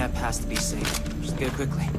that pass to be safe. Just go quickly.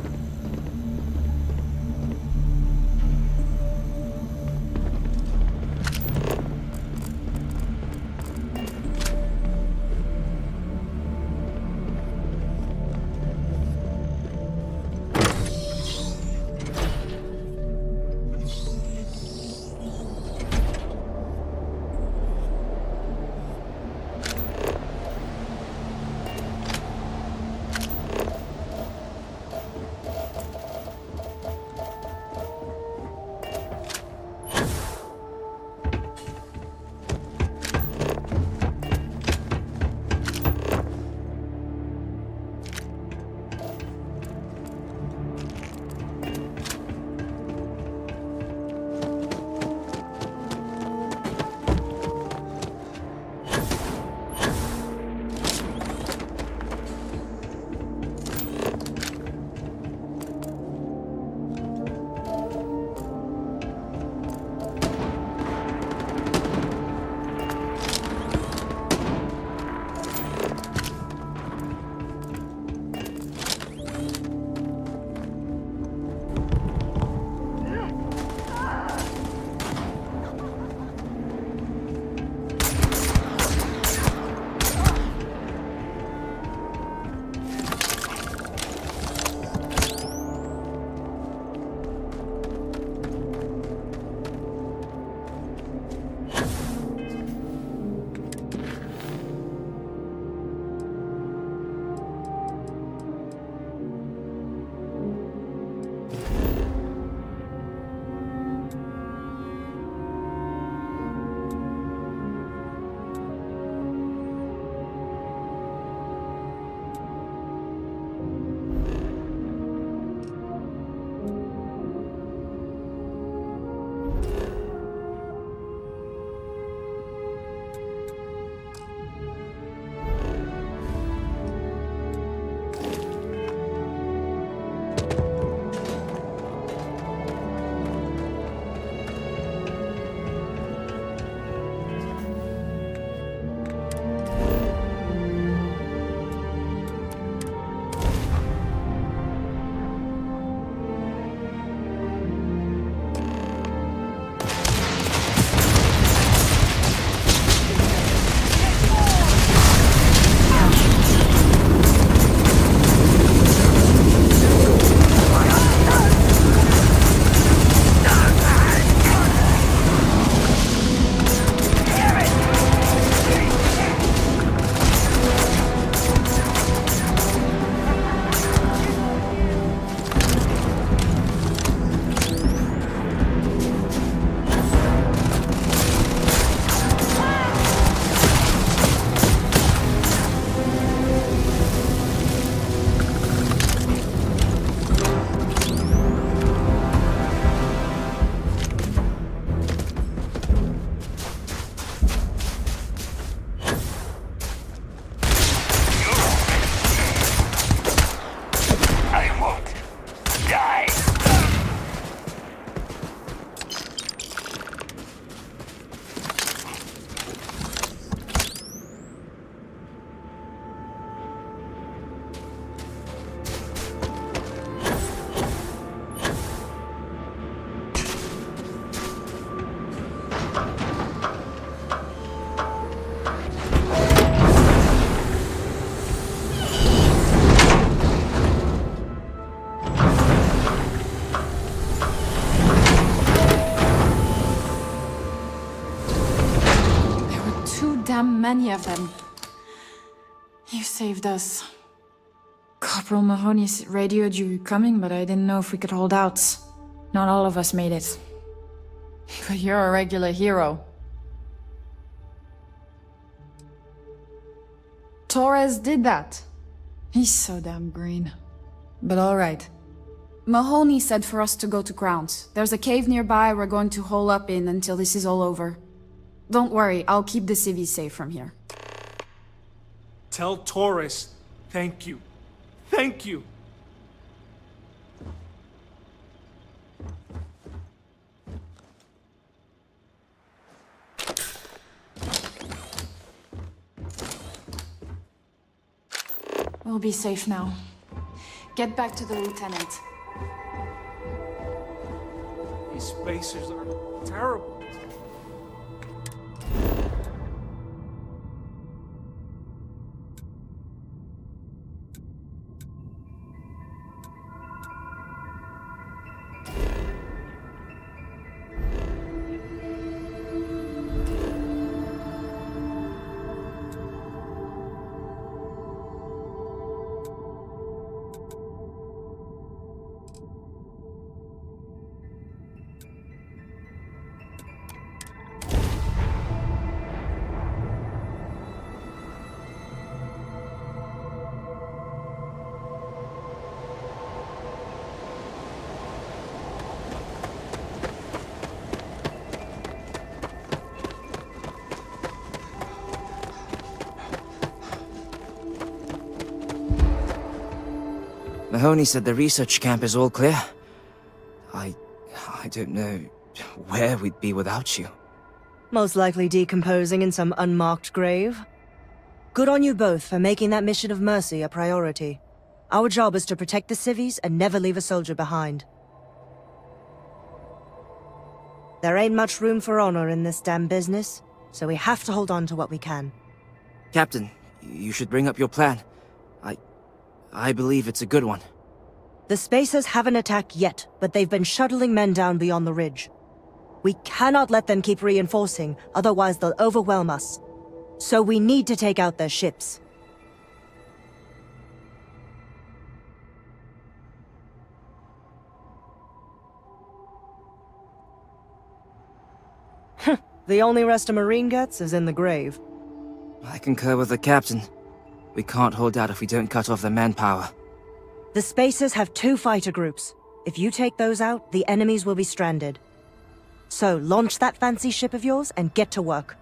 Damn many of them. You saved us. Corporal Mahoney radioed you coming, but I didn't know if we could hold out. Not all of us made it. But you're a regular hero. Torres did that. He's so damn green. But alright. Mahoney said for us to go to Grounds. There's a cave nearby we're going to hole up in until this is all over. Don't worry, I'll keep the civvies safe from here. Tell Torres, thank you. Thank you. We'll be safe now. Get back to the lieutenant. These spacers are terrible. Mahoney said the research camp is all clear. I don't know where we'd be without you. Most likely decomposing in some unmarked grave. Good on you both for making that mission of mercy a priority. Our job is to protect the civvies and never leave a soldier behind. There ain't much room for honor in this damn business, so we have to hold on to what we can. Captain, you should bring up your plan. I believe it's a good one. The Spacers haven't attacked yet, but they've been shuttling men down beyond the ridge. We cannot let them keep reinforcing, otherwise they'll overwhelm us. So we need to take out their ships. The only rest a Marine gets is in the grave. I concur with the captain. We can't hold out if we don't cut off their manpower. The Spacers have 2 fighter groups. If you take those out, the enemies will be stranded. So launch that fancy ship of yours and get to work.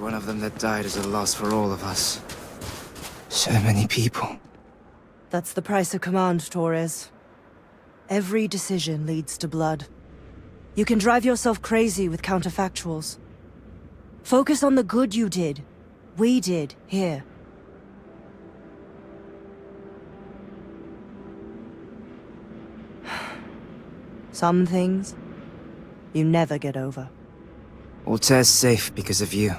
one of them that died is a loss for all of us. So many people. That's the price of command, Torres. Every decision leads to blood. You can drive yourself crazy with counterfactuals. Focus on the good you did. We did, here. Some things, you never get over. Altair's safe because of you.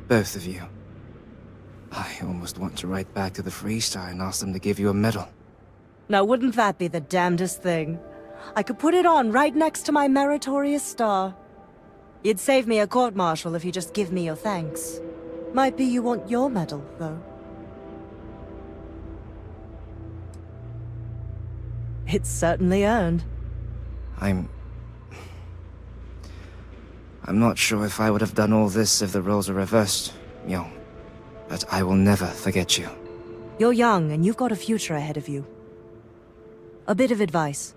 Both of you. I almost want to write back to the Freestar and ask them to give you a medal. Now wouldn't that be the damnedest thing? I could put it on right next to my meritorious star. You'd save me a court-martial if you just give me your thanks. Might be you want your medal, though. It's certainly earned. I'm not sure if I would have done all this if the roles were reversed, Myung. But I will never forget you. You're young, and you've got a future ahead of you. A bit of advice.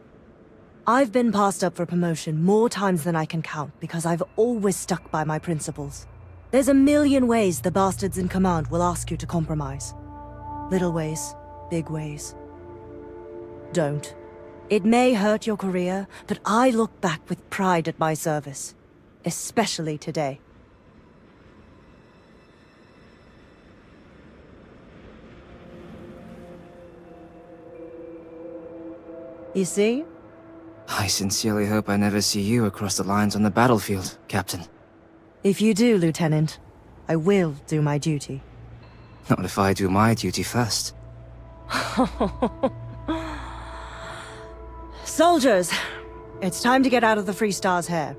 I've been passed up for promotion more times than I can count because I've always stuck by my principles. There's a million ways the bastards in command will ask you to compromise. Little ways, big ways. Don't. It may hurt your career, but I look back with pride at my service. Especially today. You see? I sincerely hope I never see you across the lines on the battlefield, Captain. If you do, Lieutenant, I will do my duty. Not if I do my duty first. Soldiers, it's time to get out of the Freestar's hair.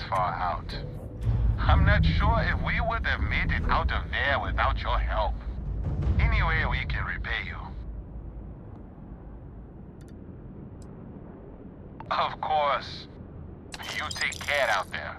far out. I'm not sure if we would have made it out of there without your help. Any way we can repay you. Of course. You take care out there.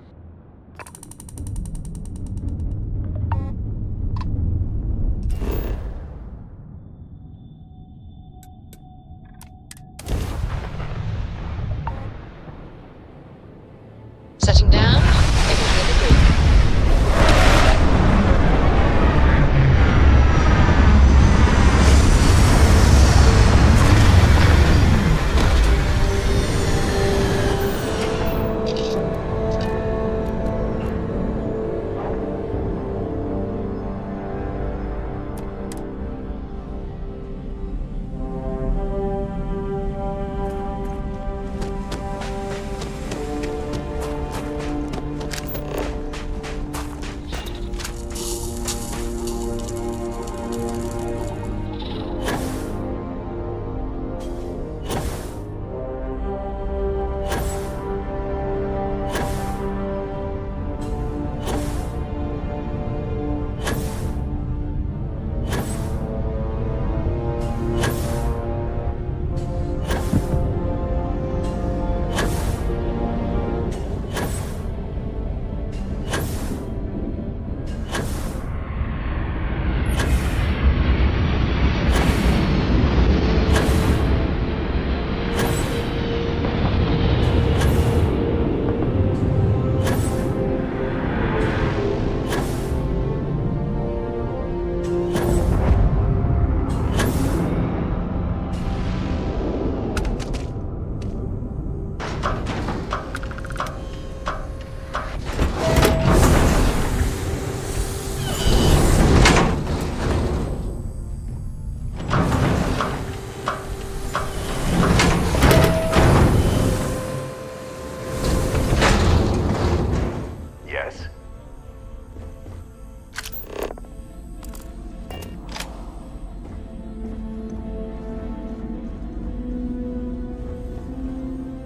Setting down. Exit the grid.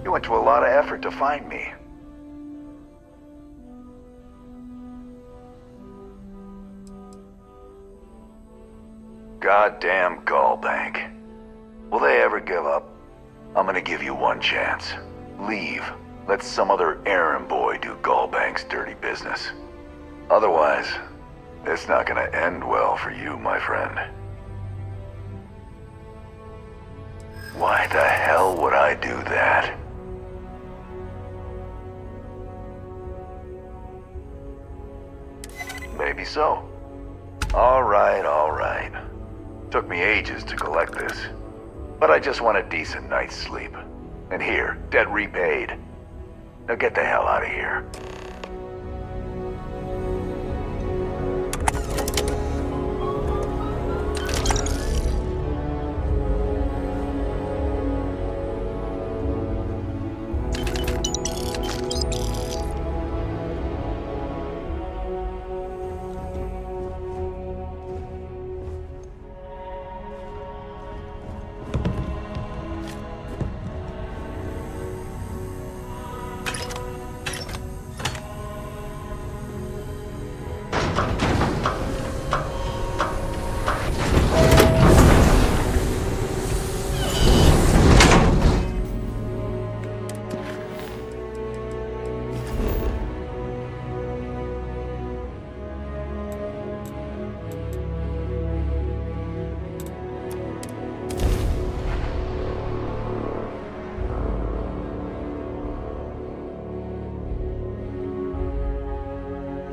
You went to a lot of effort to find me. Goddamn Gallbank. Will they ever give up? I'm gonna give you one chance. Leave. Let some other errand boy do Gallbank's dirty business. Otherwise, it's not gonna end well for you, my friend. Why the hell would I do that? Maybe so. All right, all right. Took me ages to collect this. But I just want a decent night's sleep. And here, debt repaid. Now get the hell out of here.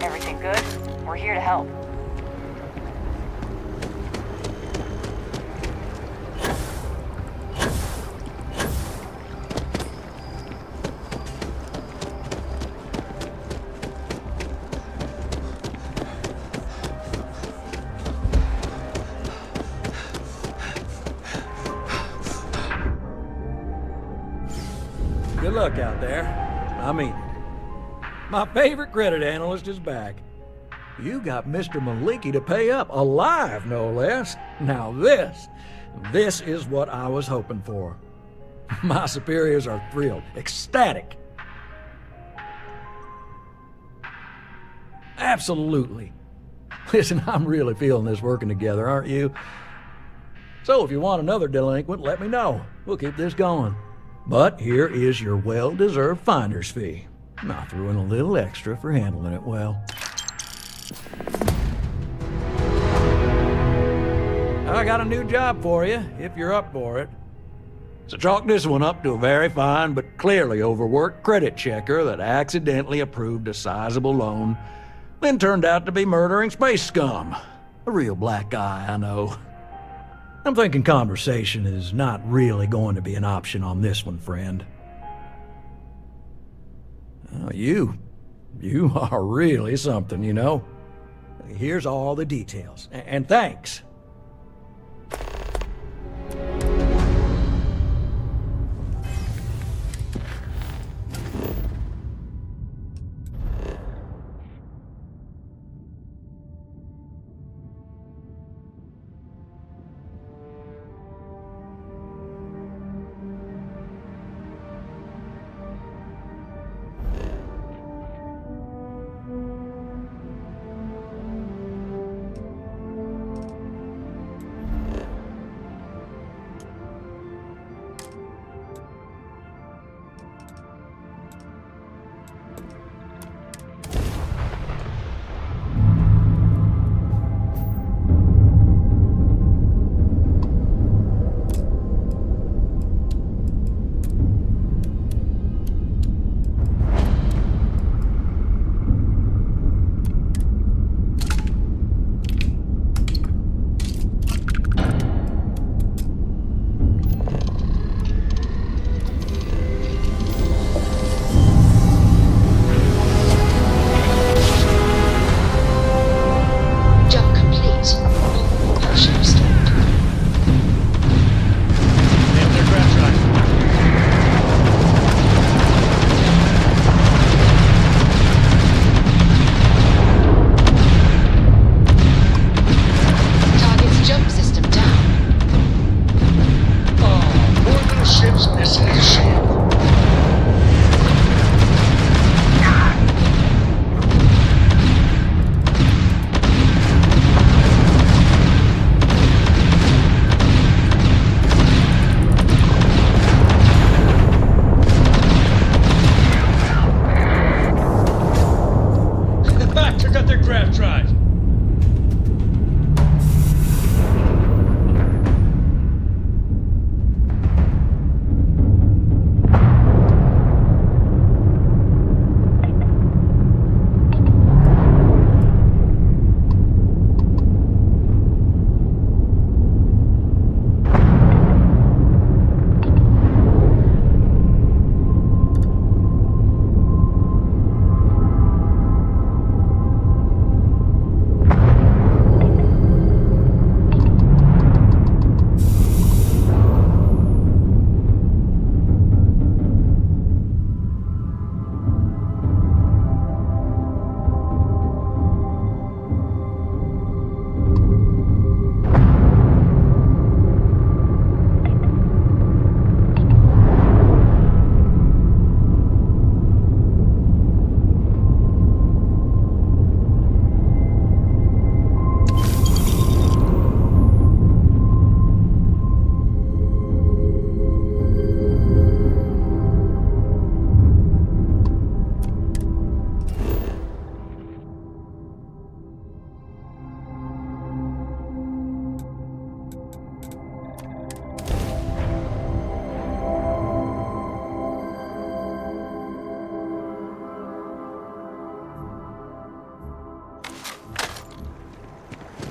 Everything good? We're here to help. Good luck out there. I mean, my favorite credit analyst is back. You got Mr. Maliki to pay up, alive no less. Now this is what I was hoping for. My superiors are thrilled, ecstatic. Absolutely. Listen, I'm really feeling this working together, aren't you? So if you want another delinquent, let me know. We'll keep this going. But here is your well-deserved finder's fee. I threw in a little extra for handling it well. I got a new job for you, if you're up for it. So chalk this one up to a very fine but clearly overworked credit checker that accidentally approved a sizable loan, then turned out to be murdering space scum. A real black guy, I know. I'm thinking conversation is not really going to be an option on this one, friend. You are really something, you know. Here's all the details, and thanks.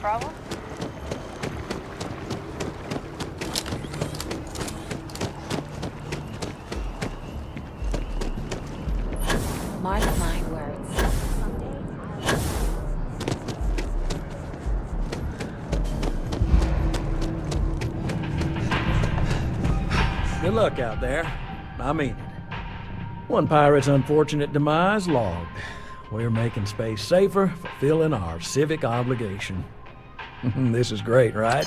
Problem? Mark my words. Good luck out there. I mean it. One pirate's unfortunate demise logged. We're making space safer, fulfilling our civic obligation. This is great, right?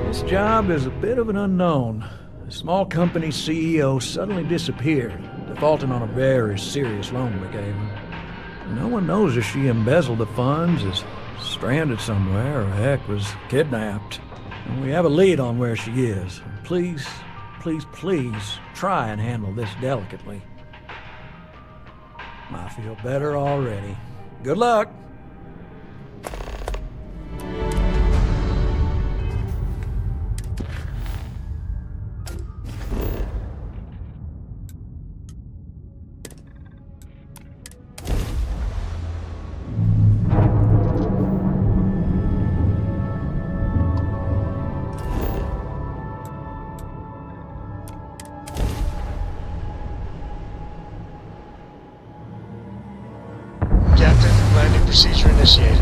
This job is a bit of an unknown. A small company CEO suddenly disappeared. defaulting on a very serious loan we gave her. No one knows if she embezzled the funds, is stranded somewhere, or heck, was kidnapped. And we have a lead on where she is. Please, please, please try and handle this delicately. I feel better already. Good luck! Captain, landing procedure initiated.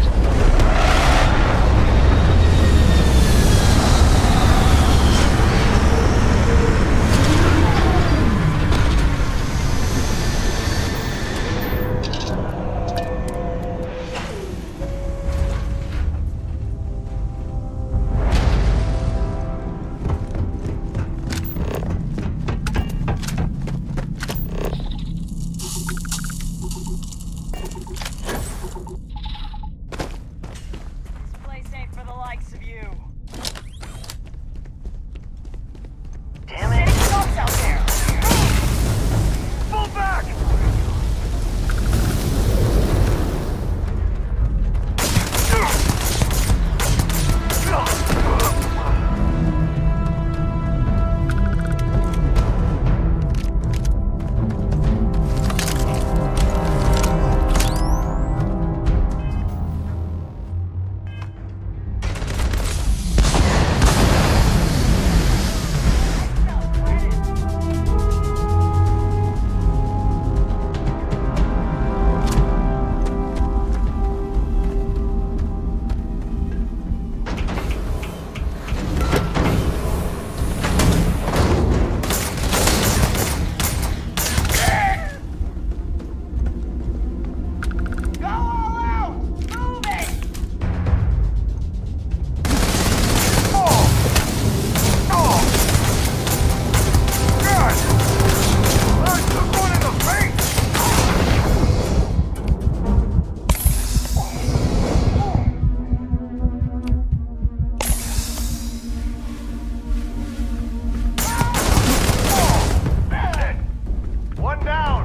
Play safe for the likes of you. Damn it! Folks out there! Pull back! Go all out! Move it! I took one in the face! One down!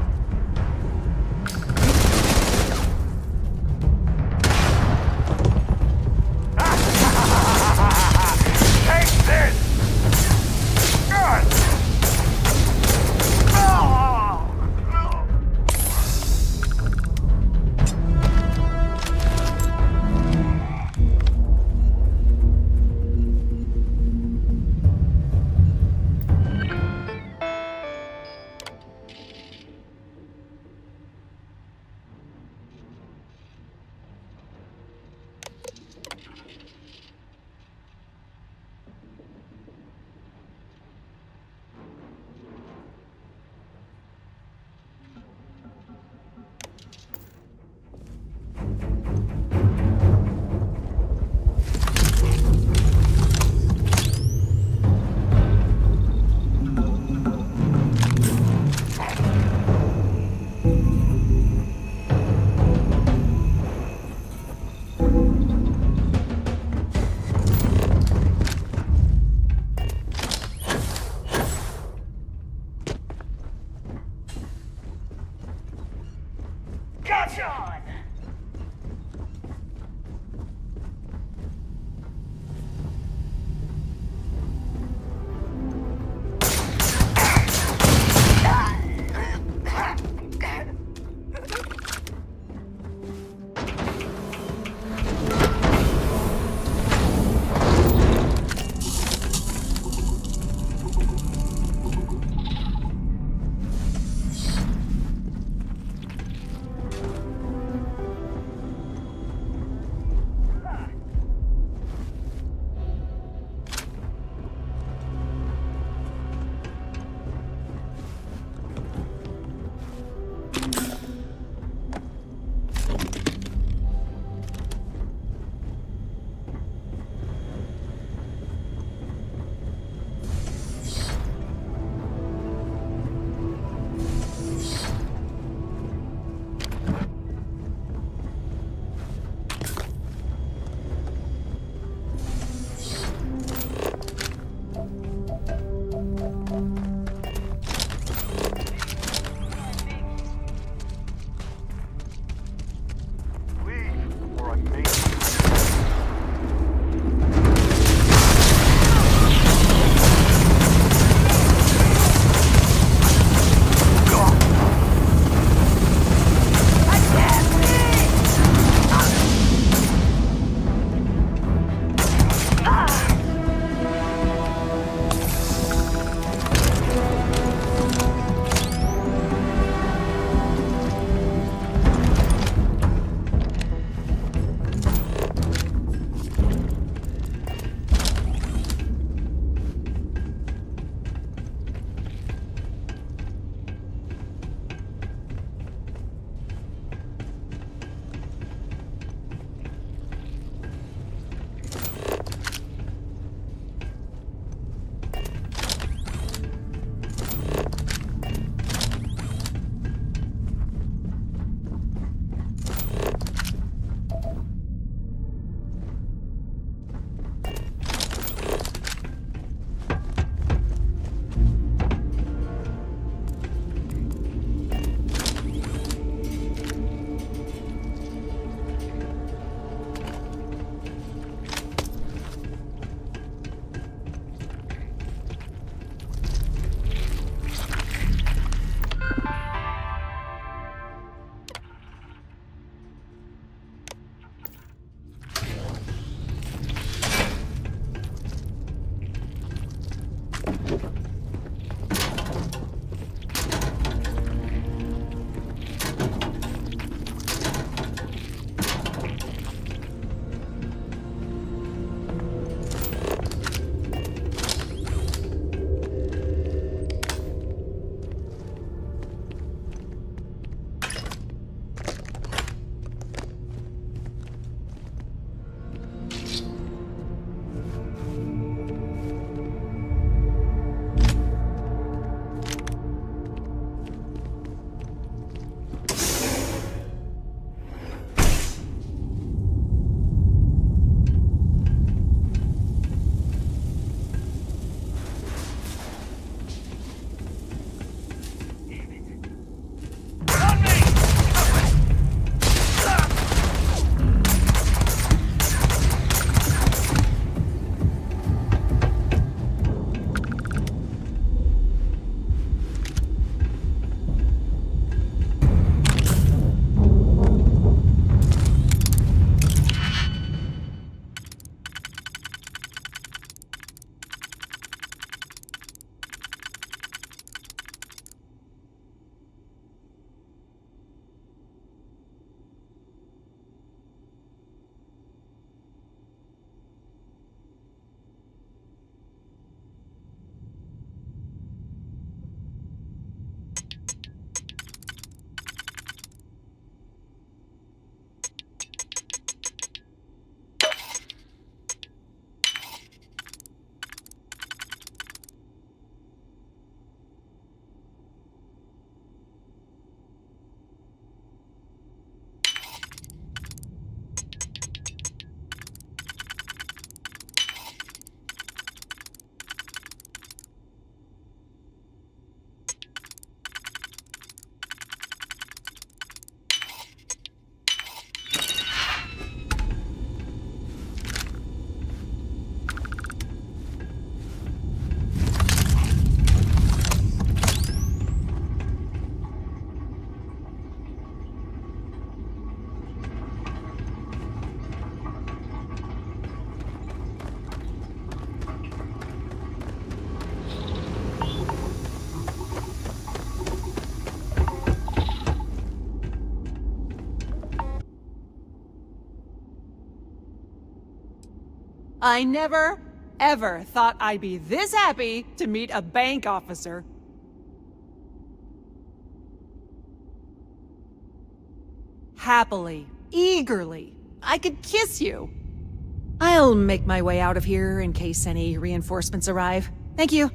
Take this! Good! Gotcha! I never, ever thought I'd be this happy to meet a bank officer. Happily, eagerly, I could kiss you. I'll make my way out of here in case any reinforcements arrive. Thank you.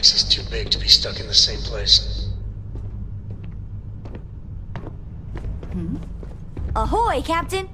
galaxy's too big to be stuck in the same place. Ahoy, Captain!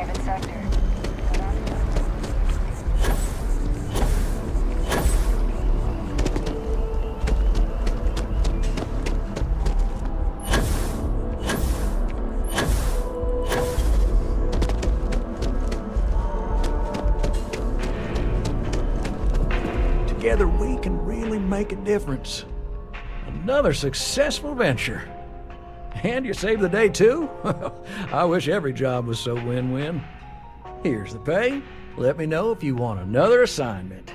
private sector. Together we can really make a difference. Another successful venture. And you saved the day too? I wish every job was so win-win. Here's the pay. Let me know if you want another assignment.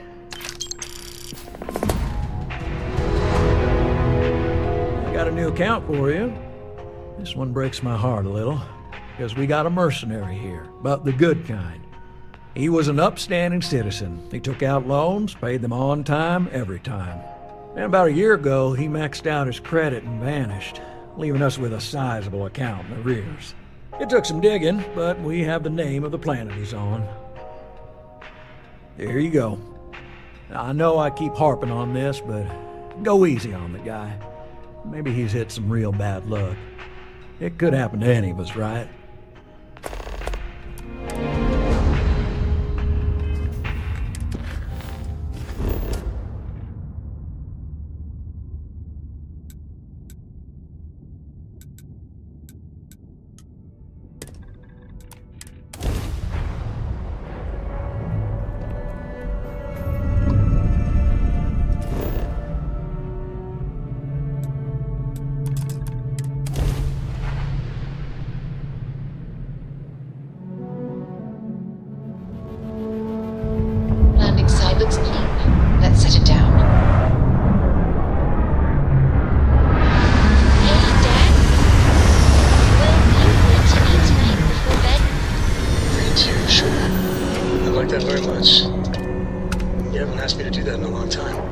I got a new account for you. This one breaks my heart a little, because we got a mercenary here, but the good kind. He was an upstanding citizen. He took out loans, paid them on time, every time. And about a year ago, he maxed out his credit and vanished, leaving us with a sizable account in arrears. It took some digging, but we have the name of the planet he's on. There you go. I know I keep harping on this, but go easy on the guy. Maybe he's hit some real bad luck. It could happen to any of us, right? Landing side looks clean. Let's set it down. Hey, Dad. Will you wait to me tonight before bed? Me too, sure. I'd like that very much. You haven't asked me to do that in a long time.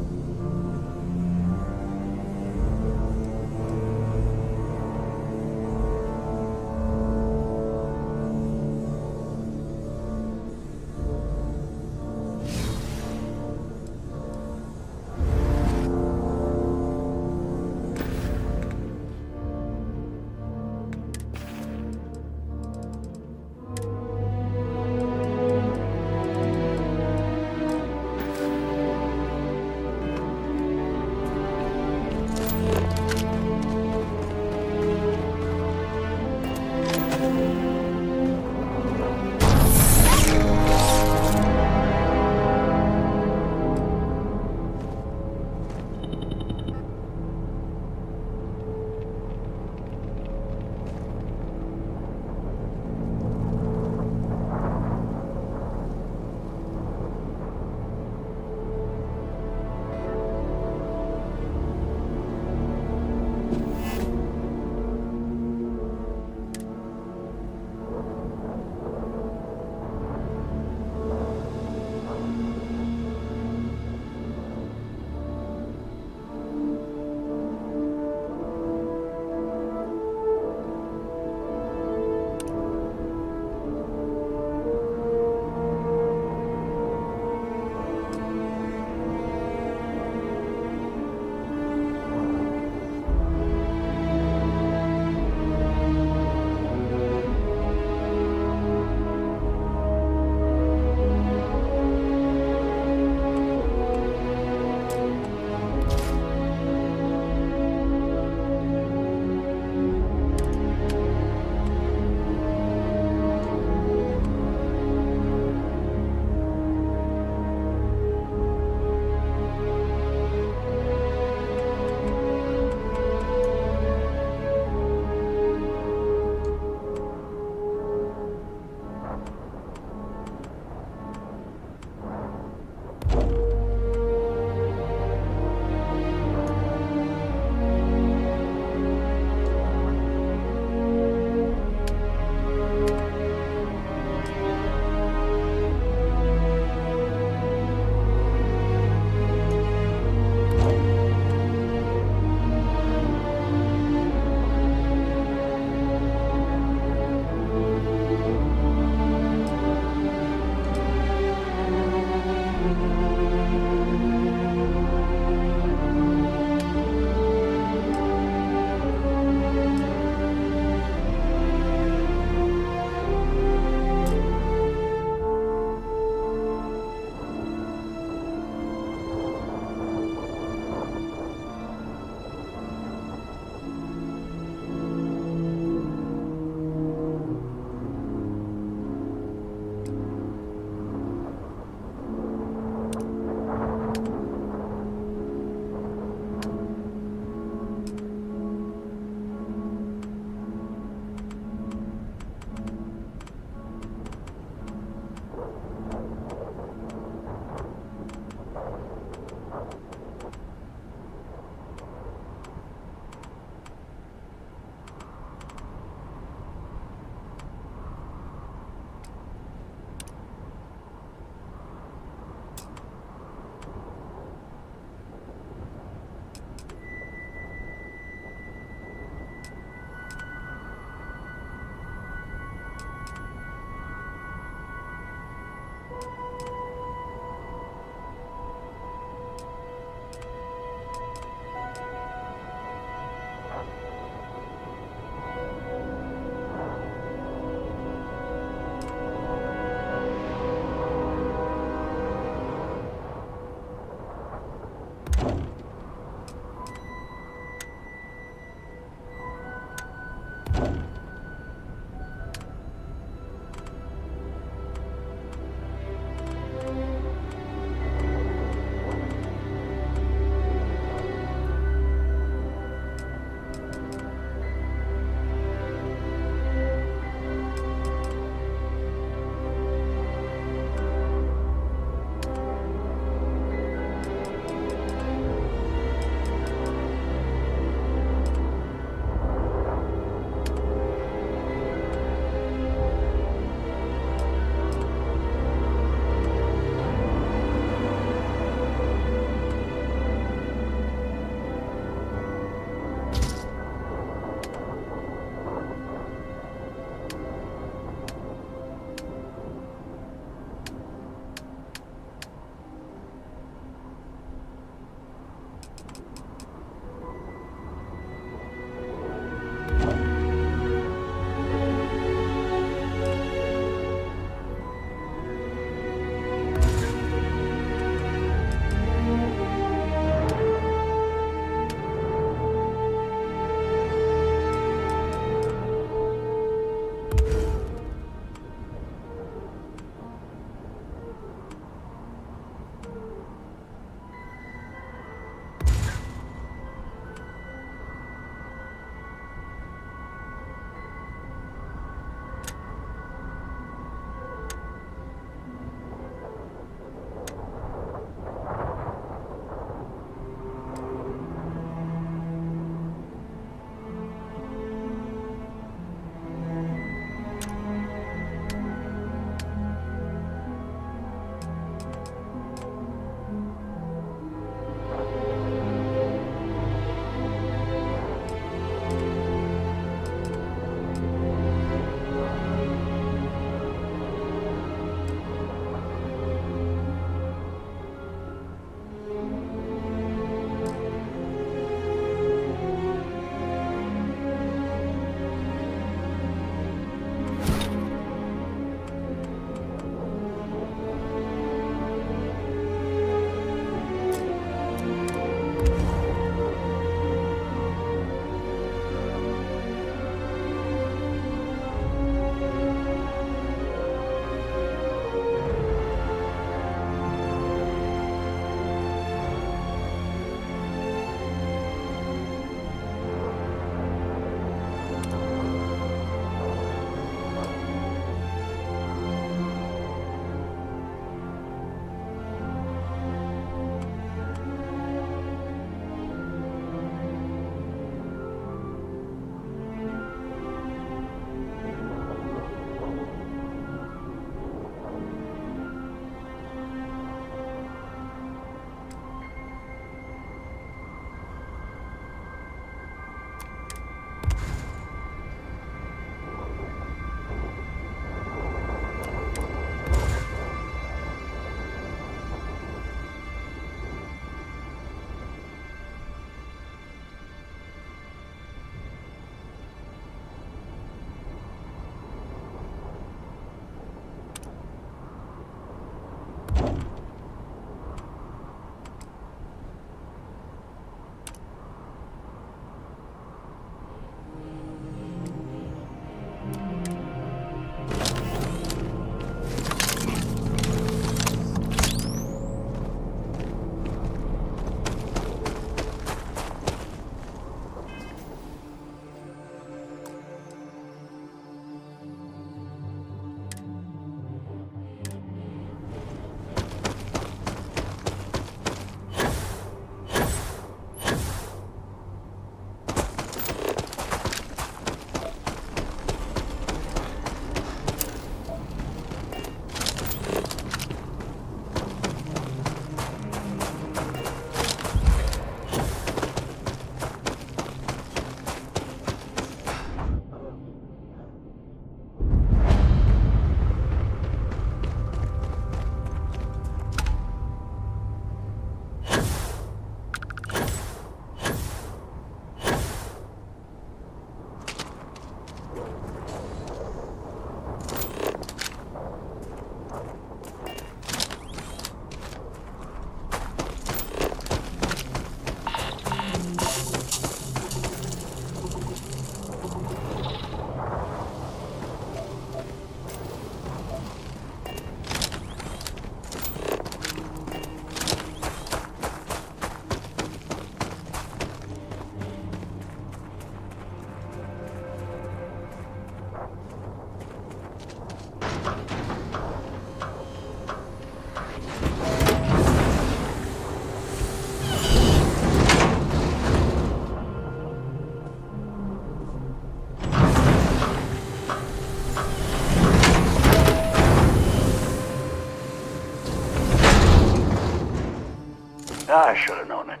I should have known it.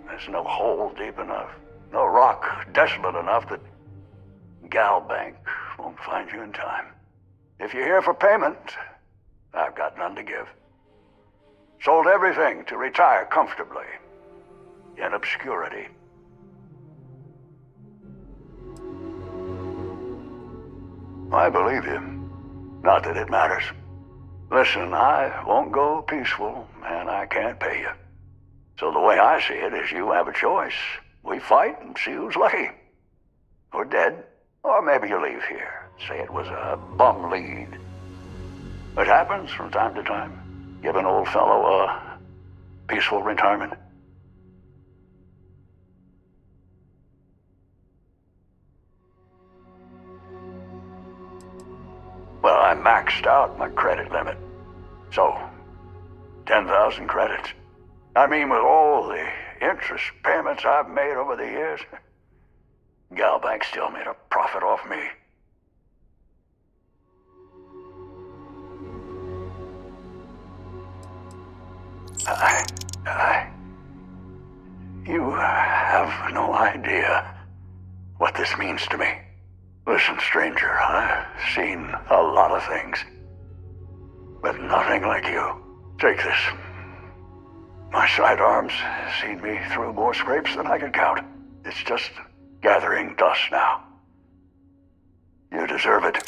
There's no hole deep enough, no rock desolate enough that Galbank won't find you in time. If you're here for payment, I've got none to give. Sold everything to retire comfortably, in obscurity. I believe you. Not that it matters. Listen, I won't go peaceful, and I can't pay you. So the way I see it is you have a choice. We fight and see who's lucky. Or dead. Or maybe you leave here. Say it was a bum lead. It happens from time to time. Give an old fellow a peaceful retirement. Well, I maxed out my credit limit. So, 10,000 credits. I mean, with all the interest payments I've made over the years, Galbank still made a profit off me. You have no idea what this means to me. Listen, stranger, I've seen a lot of things, but nothing like you. Take this. My sidearms have seen me through more scrapes than I can count. It's just gathering dust now. You deserve it.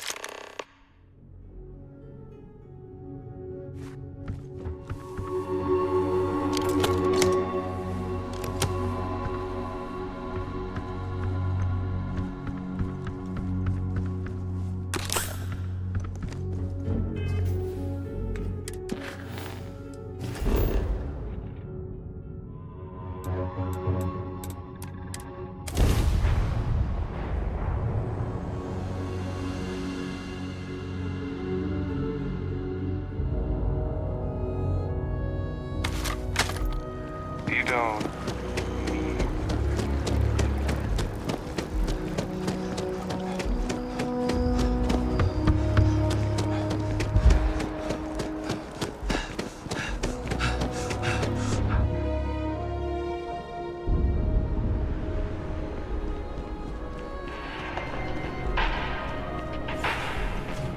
You don't.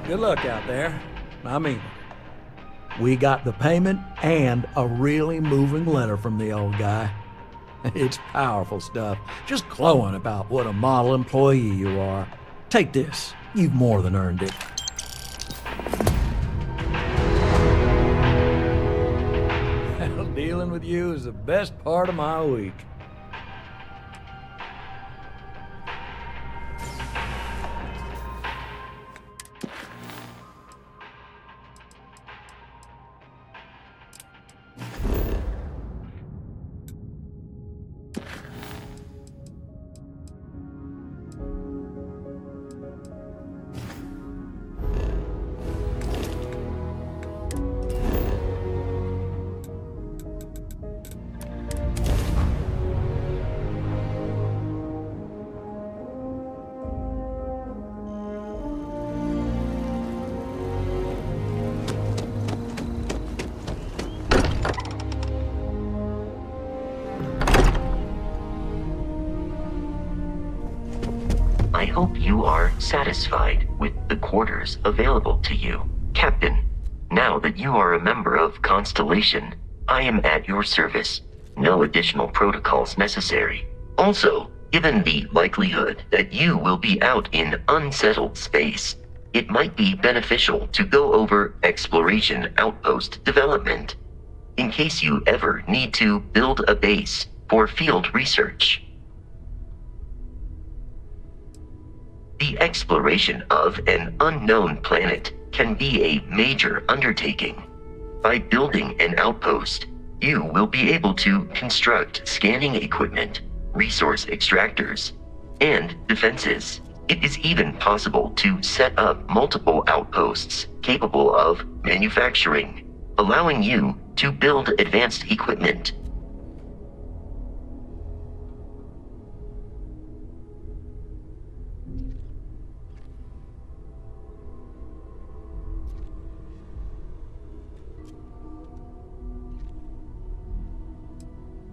Good luck out there. I mean, we got the payment and a really moving letter from the old guy. It's powerful stuff, just glowing about what a model employee you are. Take this. You've more than earned it. Dealing with you is the best part of my week. I hope you are satisfied with the quarters available to you, Captain. Now that you are a member of Constellation, I am at your service. No additional protocols necessary. Also, given the likelihood that you will be out in unsettled space, it might be beneficial to go over exploration outpost development, in case you ever need to build a base for field research. The exploration of an unknown planet can be a major undertaking. By building an outpost, you will be able to construct scanning equipment, resource extractors, and defenses. It is even possible to set up multiple outposts capable of manufacturing, allowing you to build advanced equipment.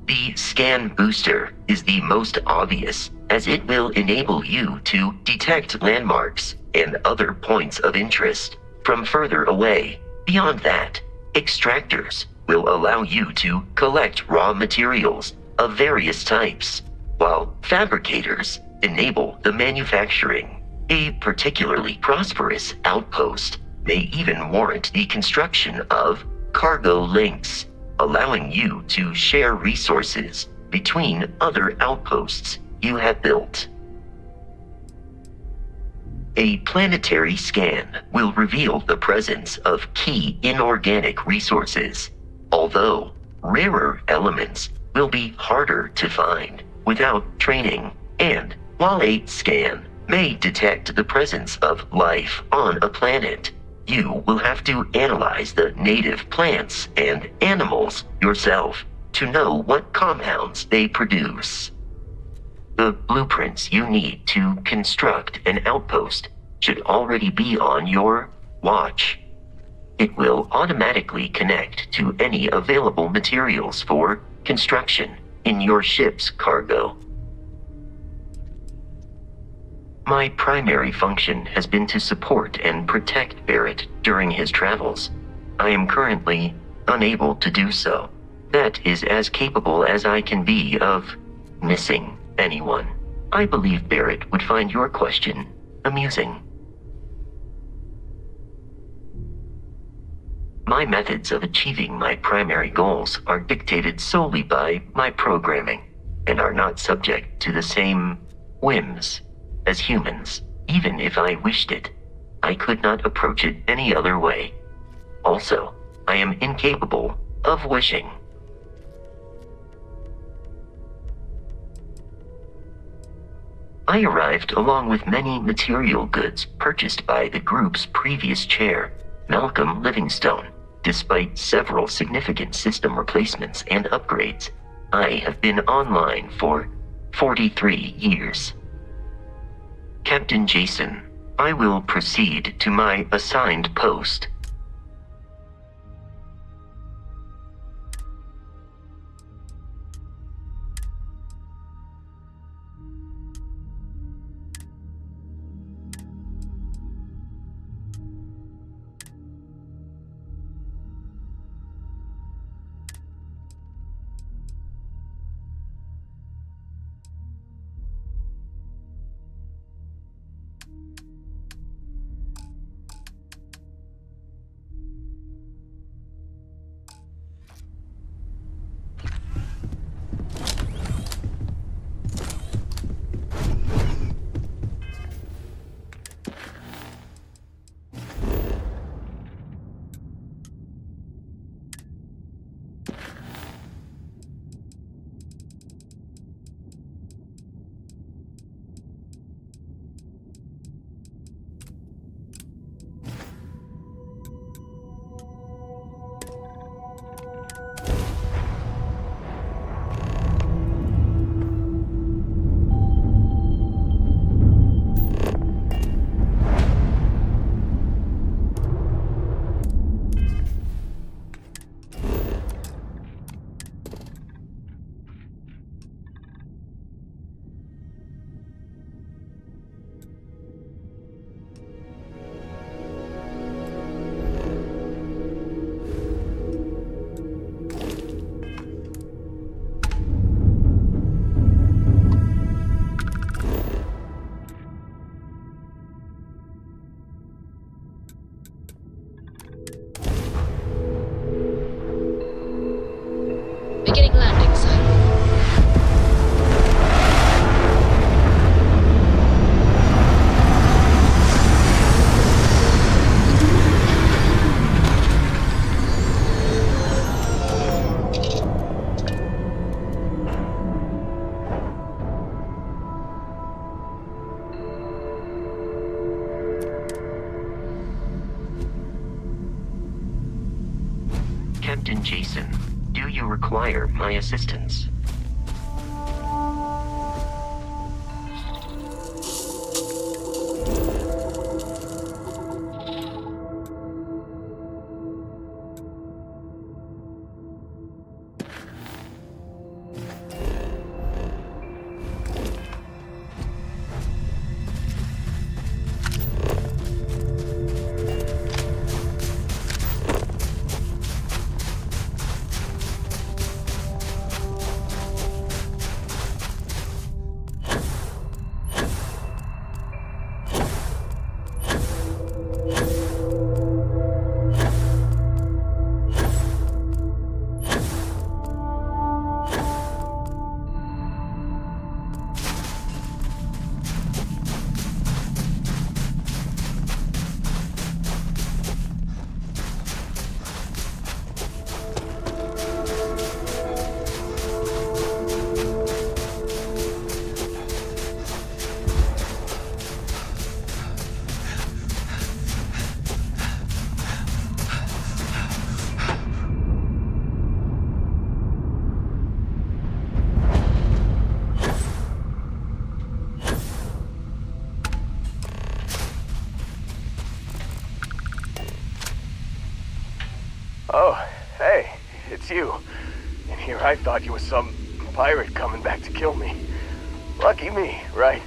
The scan booster is the most obvious, as it will enable you to detect landmarks and other points of interest from further away. Beyond that, extractors will allow you to collect raw materials of various types, while fabricators enable the manufacturing. A particularly prosperous outpost may even warrant the construction of cargo links, allowing you to share resources between other outposts you have built. A planetary scan will reveal the presence of key inorganic resources, although rarer elements will be harder to find without training. And while a scan may detect the presence of life on a planet, you will have to analyze the native plants and animals yourself to know what compounds they produce. The blueprints you need to construct an outpost should already be on your watch. it will automatically connect to any available materials for construction in your ship's cargo. My primary function has been to support and protect Barrett during his travels. I am currently unable to do so. That is as capable as I can be of missing anyone. I believe Barrett would find your question amusing. My methods of achieving my primary goals are dictated solely by my programming, and are not subject to the same whims as humans. Even if I wished it, I could not approach it any other way. Also, I am incapable of wishing. I arrived along with many material goods purchased by the group's previous chair, Malcolm Livingstone. Despite several significant system replacements and upgrades, I have been online for 43 years. Captain Jason, I will proceed to my assigned post. Beginning landing zone. Captain Jason, do you require my assistance? Oh, hey, it's you. And here I thought you were some pirate coming back to kill me. Lucky me, right?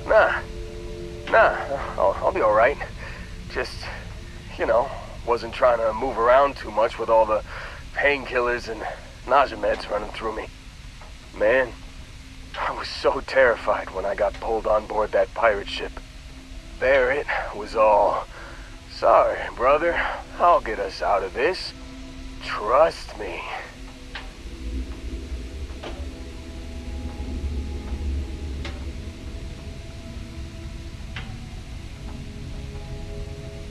Nah, I'll be alright. Just, you know, wasn't trying to move around too much with all the painkillers and nausea meds running through me. Man, I was so terrified when I got pulled on board that pirate ship. There it was all. Sorry, brother. I'll get us out of this. Trust me.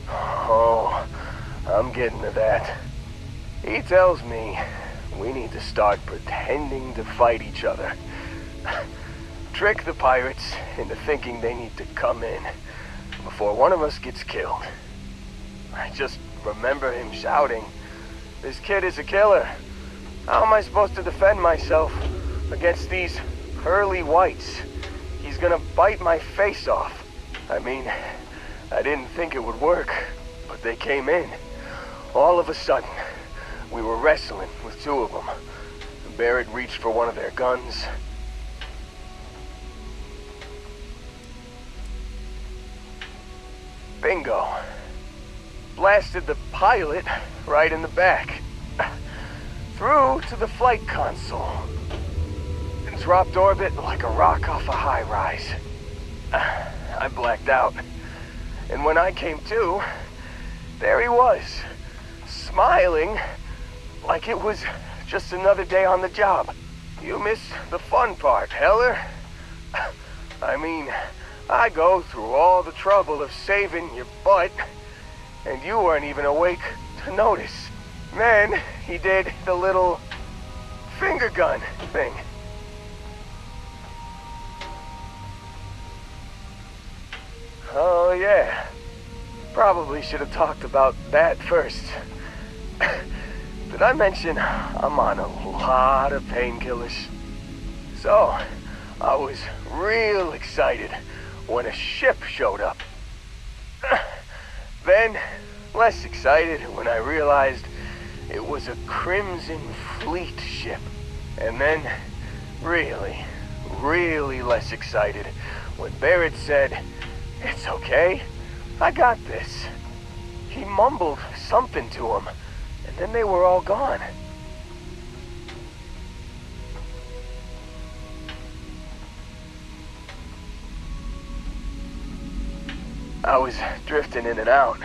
Oh, I'm getting to that. He tells me we need to start pretending to fight each other. Trick the pirates into thinking they need to come in before one of us gets killed. I just remember him shouting, "This kid is a killer. How am I supposed to defend myself against these pearly whites? He's gonna bite my face off." I mean, I didn't think it would work, but they came in. All of a sudden, we were wrestling with two of them. Barrett reached for one of their guns. Bingo. Blasted the pilot right in the back. Through to the flight console. And dropped orbit like a rock off a high rise. I blacked out. And when I came to, there he was, smiling like it was just another day on the job. You missed the fun part, Heller. I mean, I go through all the trouble of saving your butt, and you weren't even awake to notice. Then he did the little finger gun thing. Oh yeah, probably should have talked about that first. Did I mention I'm on a lot of painkillers? So, I was real excited when a ship showed up. Then, less excited when I realized it was a Crimson Fleet ship. And then, really, really less excited when Barrett said, "It's okay, I got this." He mumbled something to him, and then they were all gone. I was drifting in and out,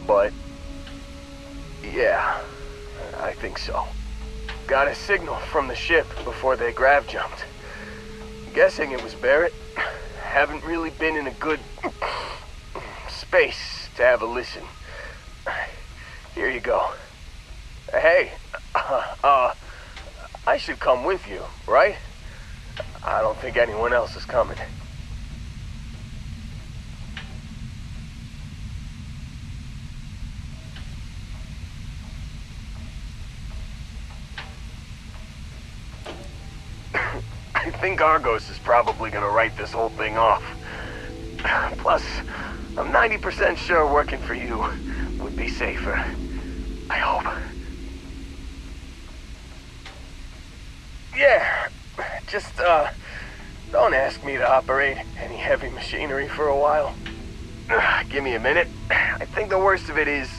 but yeah, I think so. Got a signal from the ship before they grav jumped. Guessing it was Barrett. Haven't really been in a good space to have a listen. Here you go. Hey, I should come with you, right? I don't think anyone else is coming. I think Argos is probably gonna write this whole thing off. Plus, I'm 90% sure working for you would be safer. I hope. Yeah, just, don't ask me to operate any heavy machinery for a while. Give me a minute. I think the worst of it is...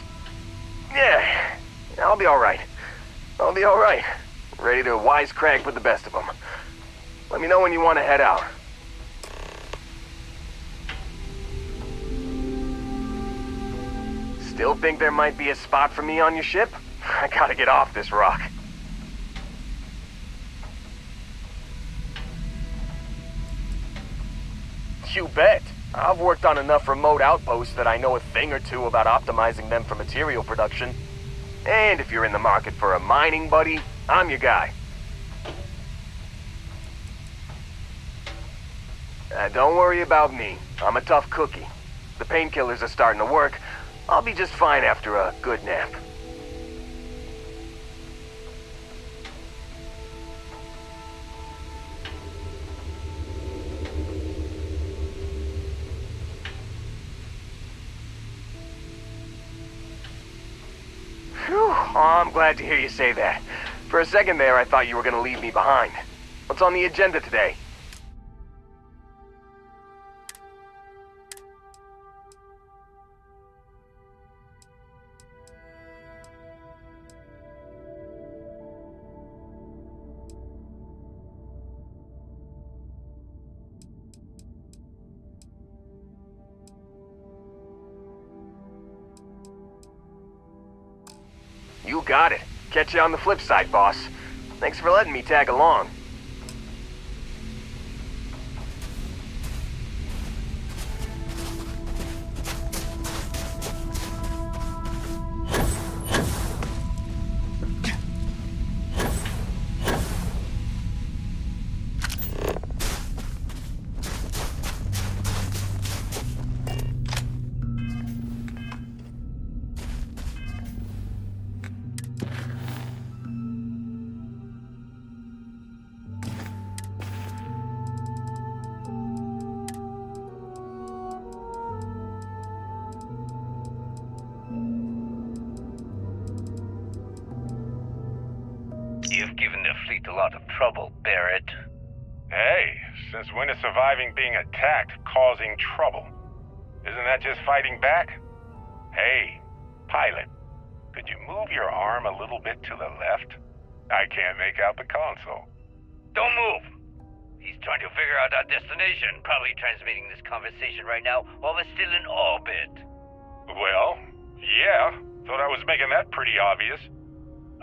Yeah, I'll be alright. I'll be alright. Ready to wisecrack with the best of them. Let me know when you want to head out. Still think there might be a spot for me on your ship? I gotta get off this rock. You bet. I've worked on enough remote outposts that I know a thing or two about optimizing them for material production. And if you're in the market for a mining buddy, I'm your guy. Don't worry about me. I'm a tough cookie. The painkillers are starting to work. I'll be just fine after a good nap. Whew. Oh, I'm glad to hear you say that. For a second there, I thought you were gonna leave me behind. What's on the agenda today? You got it. Catch you on the flip side, boss. Thanks for letting me tag along. You've given the fleet a lot of trouble, Barrett. Hey, since when is surviving being attacked causing trouble? Isn't that just fighting back? Hey, pilot, could you move your arm a little bit to the left? I can't make out the console. Don't move! He's trying to figure out our destination, probably transmitting this conversation right now while we're still in orbit. Well, yeah, thought I was making that pretty obvious.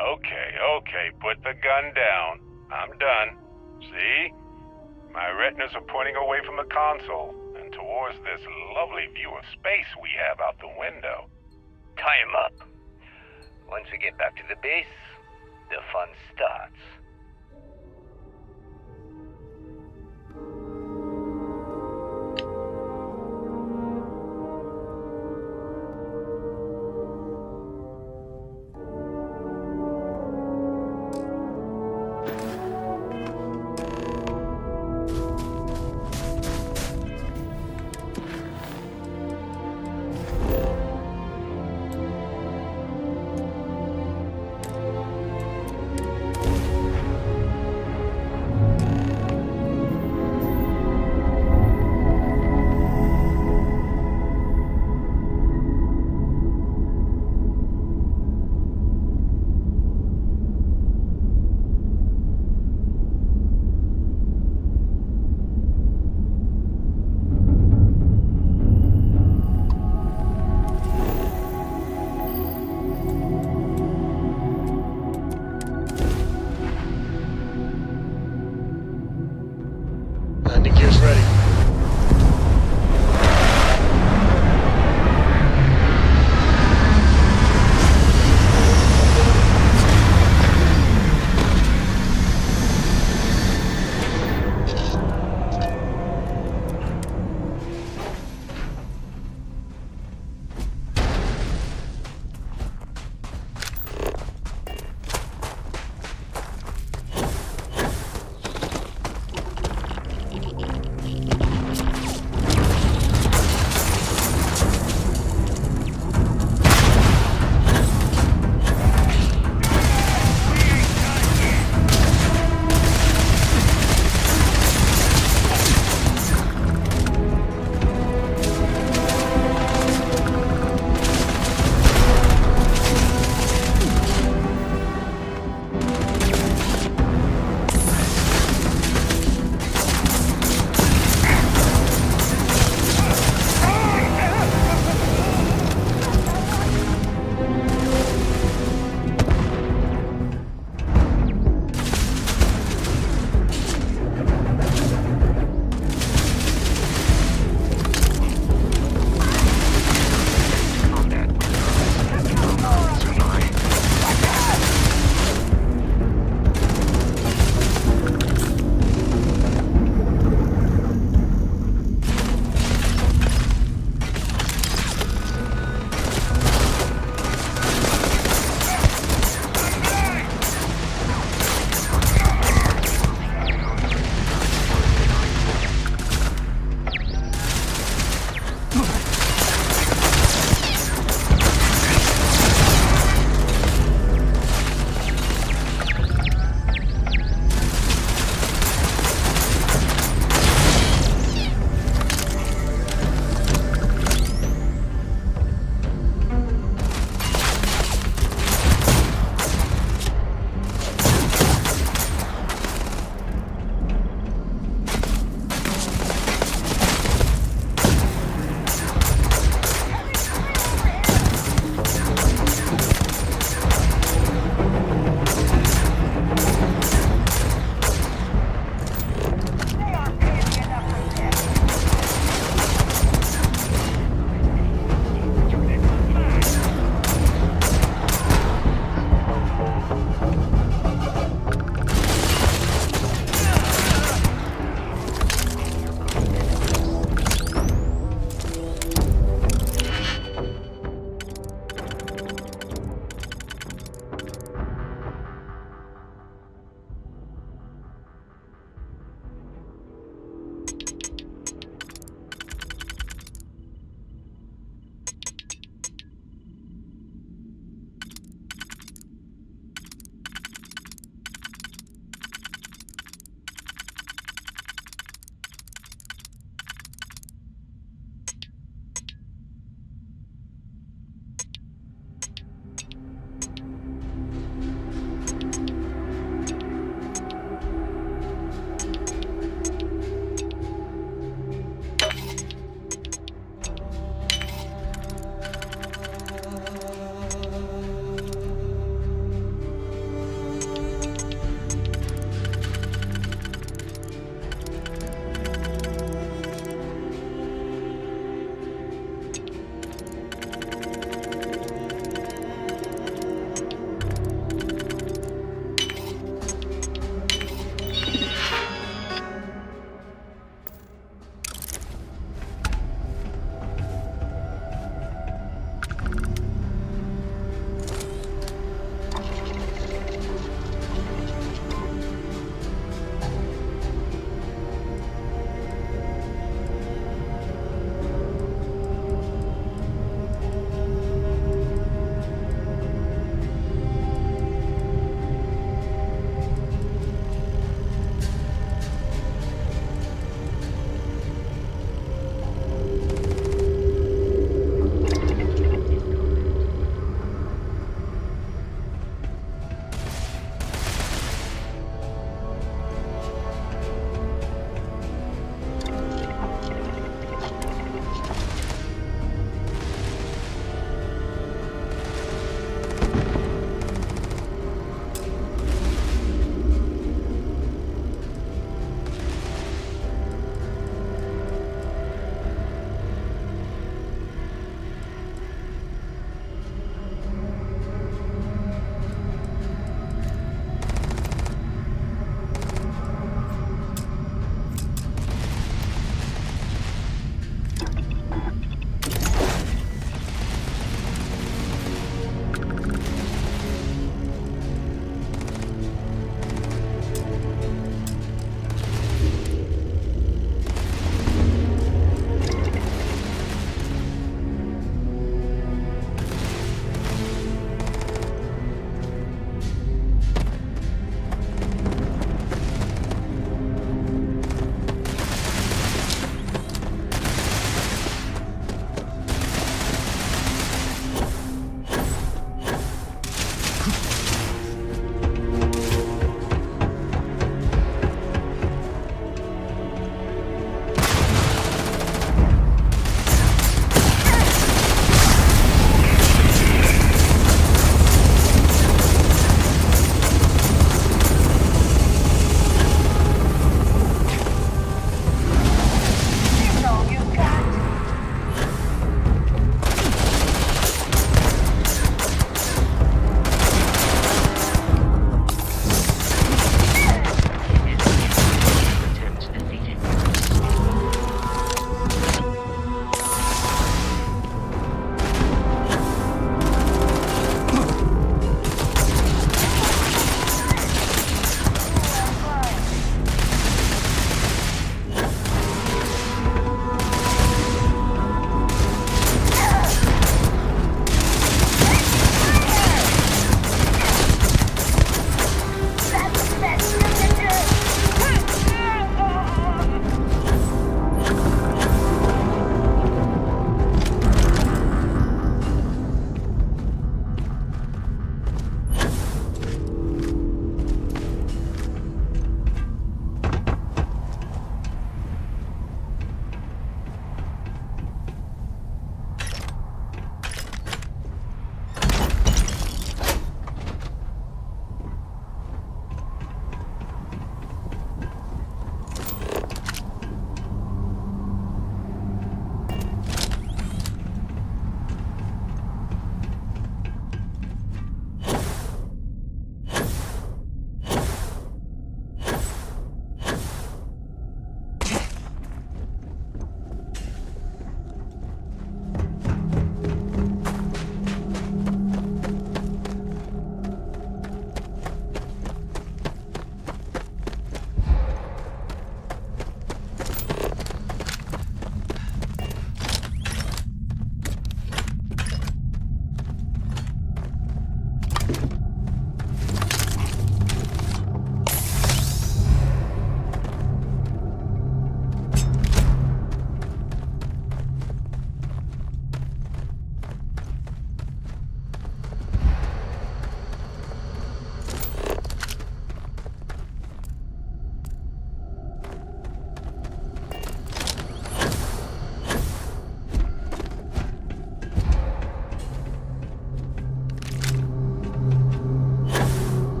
Okay, put the gun down. I'm done. See? My retinas are pointing away from the console and towards this lovely view of space we have out the window. Tie him up. Once we get back to the base, the fun starts.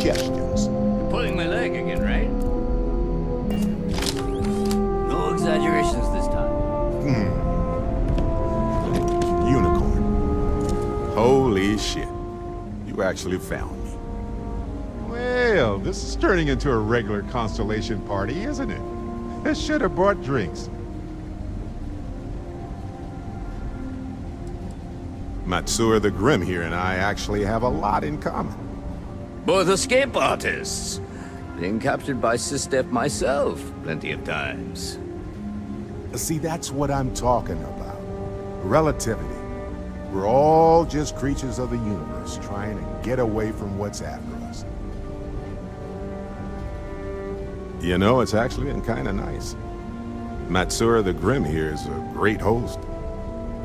suggestions. Pulling my leg again, right? No exaggerations this time. Unicorn. Holy shit. You actually found me. Well, this is turning into a regular constellation party, isn't it? I should have brought drinks. Matsura the Grim here and I actually have a lot in common. Both escape artists. Been captured by Sistef myself plenty of times. See, that's what I'm talking about. Relativity. We're all just creatures of the universe trying to get away from what's after us. You know, it's actually been kind of nice. Matsura the Grim here is a great host.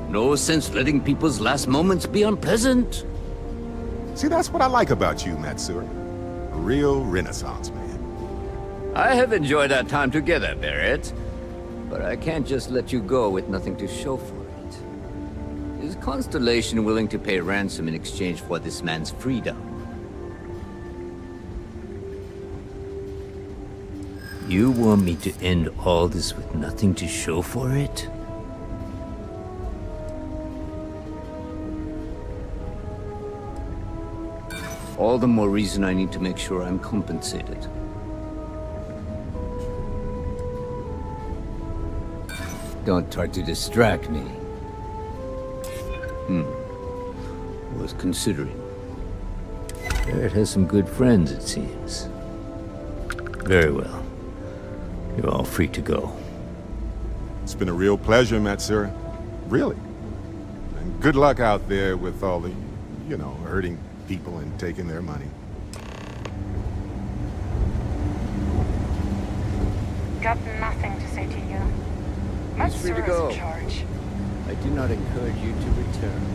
No sense letting people's last moments be unpleasant. See, that's what I like about you, Matsura. A real Renaissance man. I have enjoyed our time together, Barrett. But I can't just let you go with nothing to show for it. Is Constellation willing to pay ransom in exchange for this man's freedom? You want me to end all this with nothing to show for it? All the more reason I need to make sure I'm compensated. Don't try to distract me. Was considering. Barrett has some good friends, it seems. Very well. You're all free to go. It's been a real pleasure, Matsura. Really. And good luck out there with all the, you know, hurting people and taking their money. Got nothing to say to you. He's free to go. Matsura's in charge. I do not encourage you to return.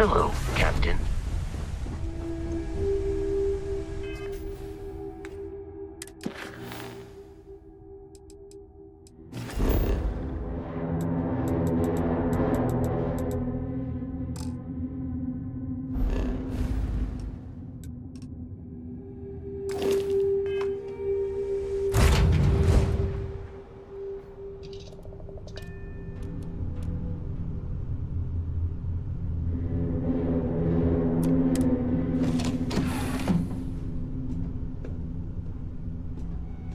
Hello, Captain.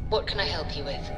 What can I help you with?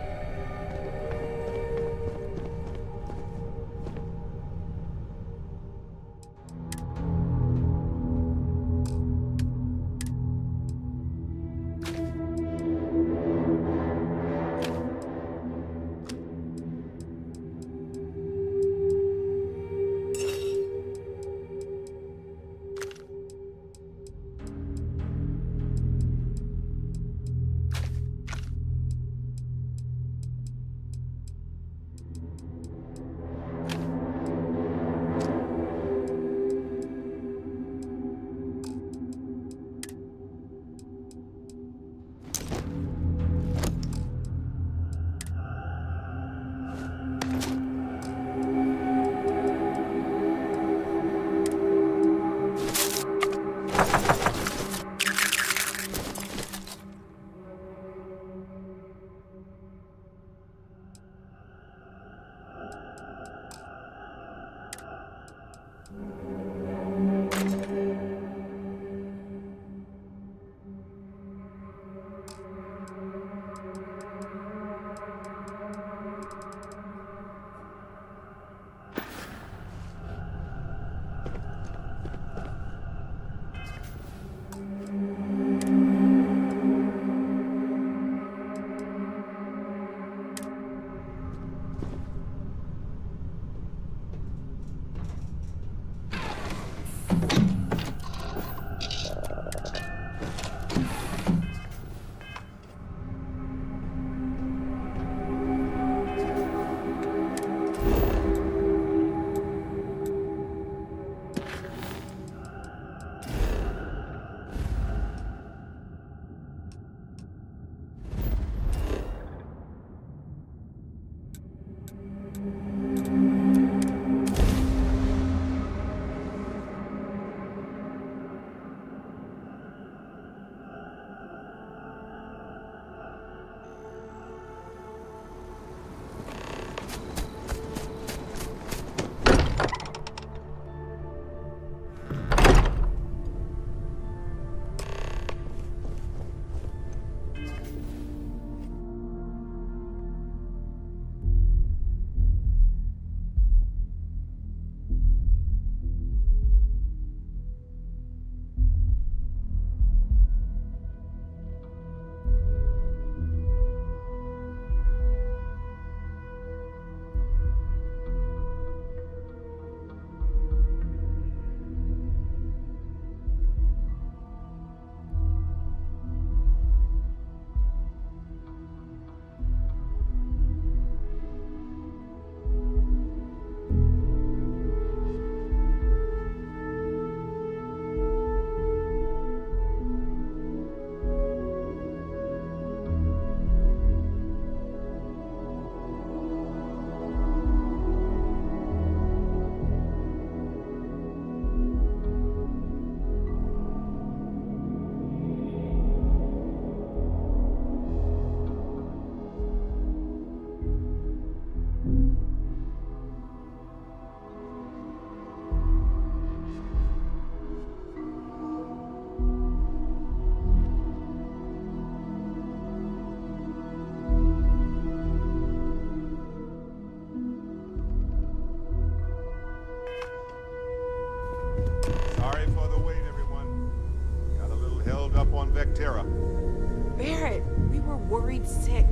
sick.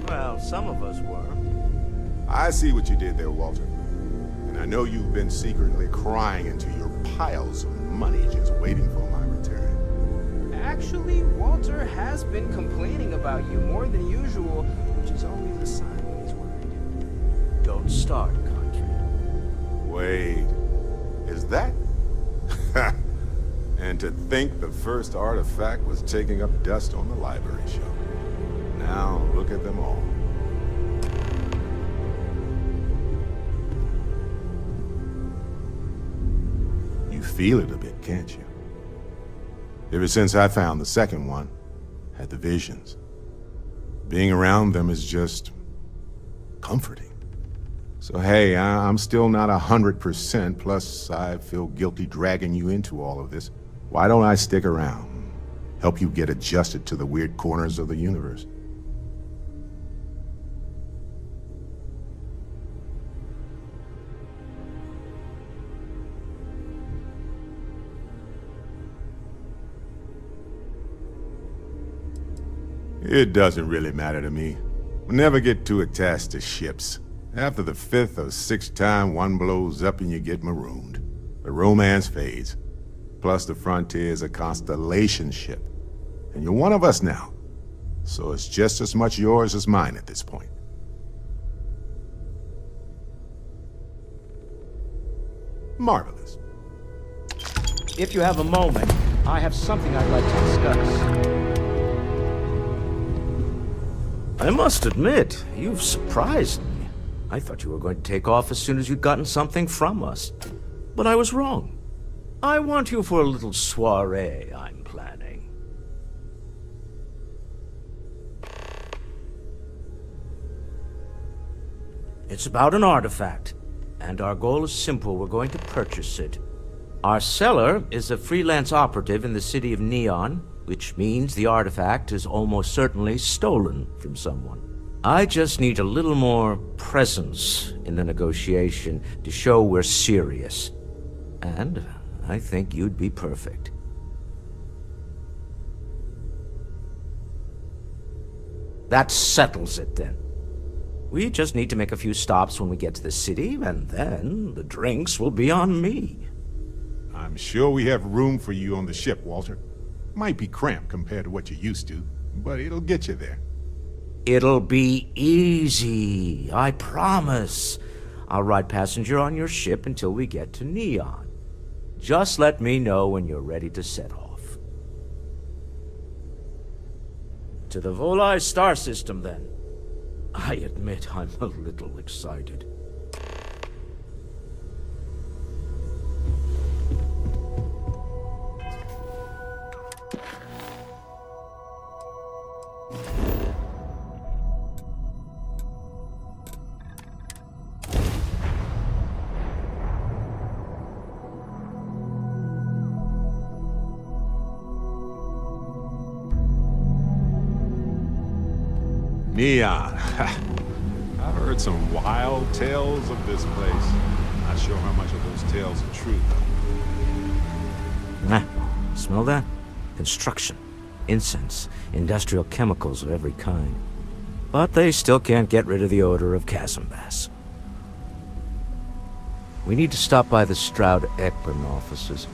Well, some of us were. I see what you did there, Walter. And I know you've been secretly crying into your piles of money just waiting for my return. Actually, Walter has been complaining about you more than usual, which is always a sign when he's worried. Don't start, country. Wait, is that? And to think the first artifact was taking up dust on the library shelf. Now look at them all. You feel it a bit, can't you? Ever since I found the second one, had the visions. Being around them is just comforting. So hey, I'm still not 100%, plus I feel guilty dragging you into all of this. Why don't I stick around? Help you get adjusted to the weird corners of the universe. It doesn't really matter to me. We'll never get too attached to ships. After the 5th or 6th time one blows up and you get marooned, the romance fades. Plus the Frontier is a constellation ship. And you're one of us now. So it's just as much yours as mine at this point. Marvelous. If you have a moment, I have something I'd like to discuss. I must admit, you've surprised me. I thought you were going to take off as soon as you'd gotten something from us. But I was wrong. I want you for a little soiree I'm planning. It's about an artifact, and our goal is simple. We're going to purchase it. Our seller is a freelance operative in the city of Neon, which means the artifact is almost certainly stolen from someone. I just need a little more presence in the negotiation to show we're serious. And I think you'd be perfect. That settles it then. We just need to make a few stops when we get to the city, and then the drinks will be on me. I'm sure we have room for you on the ship, Walter. Might be cramped compared to what you're used to, but it'll get you there. It'll be easy, I promise. I'll ride passenger on your ship until we get to Neon. Just let me know when you're ready to set off. To the Volai star system, then. I admit I'm a little excited. Neon. I've heard some wild tales of this place. Not sure how much of those tales are true, though. Smell that? Construction, incense, industrial chemicals of every kind. But they still can't get rid of the odor of chasm bass. We need to stop by the Stroud-Ekman offices.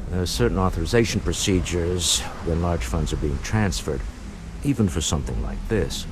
There are certain authorization procedures when large funds are being transferred, even for something like this.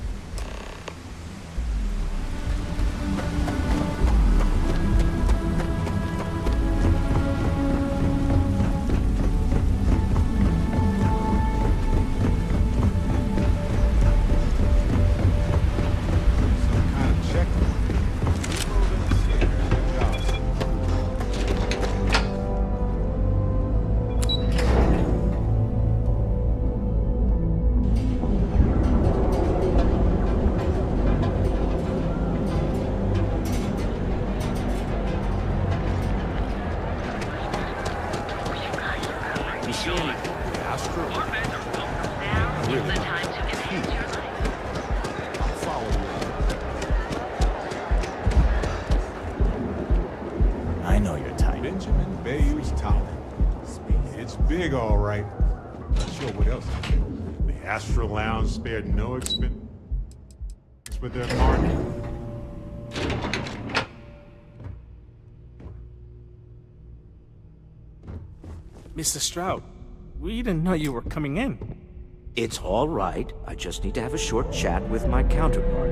I know your type. Benjamin Bayou's Tower. It's big, all right. Not sure what else is there. The Astral Lounge spared no expense with their marketing. Mr. Stroud, we didn't know you were coming in. It's all right. I just need to have a short chat with my counterpart.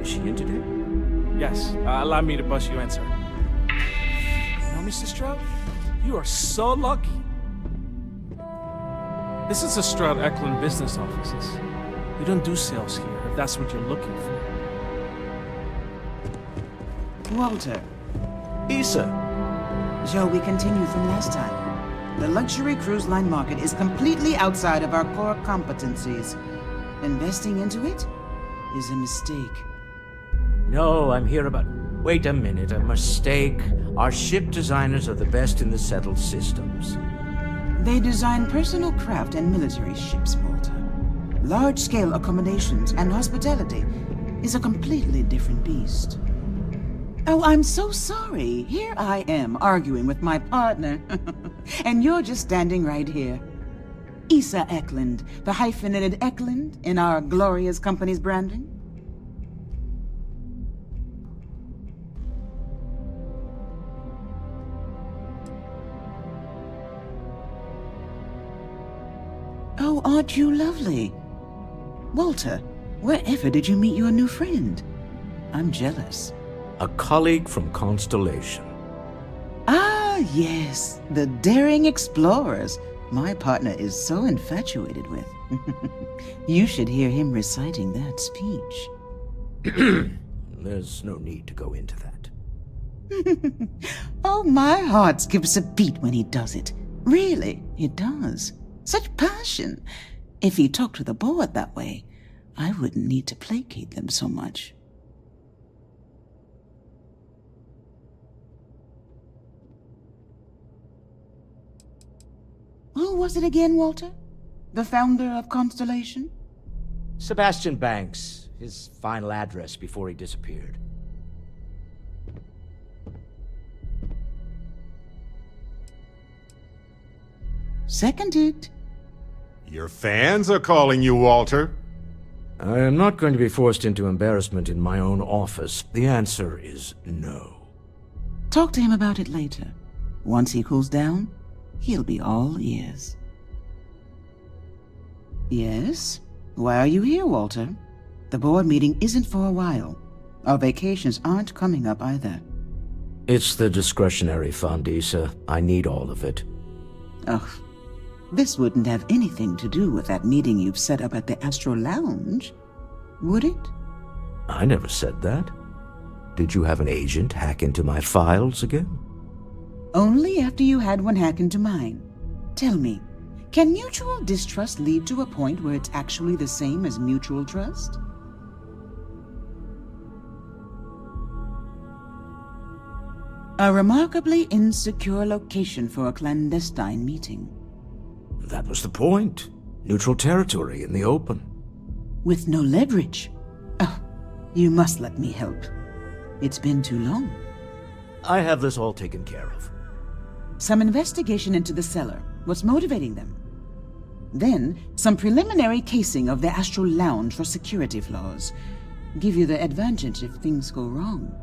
Is she in today? Yes, allow me to bust you in, sir. You know, Mr. Stroud, you are so lucky. This is the Stroud Eklund business offices. We don't do sales here, if that's what you're looking for. Walter. Issa. Shall we continue from last time? The luxury cruise line market is completely outside of our core competencies. Investing into it is a mistake. No, I'm here about... Wait a minute, a mistake. Our ship designers are the best in the settled systems. They design personal craft and military ships, Walter. Large-scale accommodations and hospitality is a completely different beast. Oh, I'm so sorry. Here I am arguing with my partner. And you're just standing right here. Issa Eklund, the hyphenated Eklund in our glorious company's branding. Oh, aren't you lovely? Walter, wherever did you meet your new friend? I'm jealous. A colleague from Constellation. Ah, yes, the daring explorers my partner is so infatuated with. You should hear him reciting that speech. There's no need to go into that. Oh, my heart skips a beat when he does it. Really, it does. Such passion. If he talked to the board that way, I wouldn't need to placate them so much. Who was it again, Walter? The founder of Constellation? Sebastian Banks. His final address before he disappeared. Seconded. Your fans are calling you Walter. I am not going to be forced into embarrassment in my own office. The answer is no. Talk to him about it later. Once he cools down, he'll be all ears. Yes? Why are you here, Walter? The board meeting isn't for a while. Our vacations aren't coming up either. It's the discretionary fund, Issa. I need all of it. Ugh. This wouldn't have anything to do with that meeting you've set up at the Astral Lounge, would it? I never said that. Did you have an agent hack into my files again? Only after you had one hack into mine. Tell me, can mutual distrust lead to a point where it's actually the same as mutual trust? A remarkably insecure location for a clandestine meeting. That was the point. Neutral territory in the open. With no leverage. Oh, you must let me help. It's been too long. I have this all taken care of. Some investigation into the cellar. What's motivating them? Then, some preliminary casing of the Astral Lounge for security flaws. Give you the advantage if things go wrong.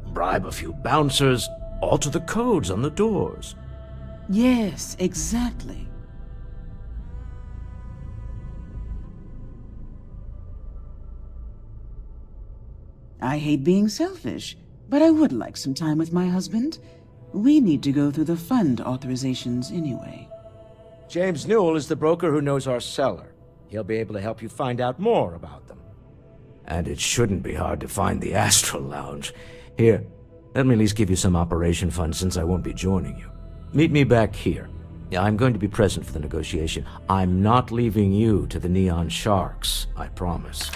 Bribe a few bouncers, alter the codes on the doors. Yes, exactly. I hate being selfish, but I would like some time with my husband. We need to go through the fund authorizations anyway. James Newell is the broker who knows our cellar. He'll be able to help you find out more about them. And it shouldn't be hard to find the Astral Lounge. Here, let me at least give you some operation funds since I won't be joining you. Meet me back here. I'm going to be present for the negotiation. I'm not leaving you to the Neon Sharks, I promise.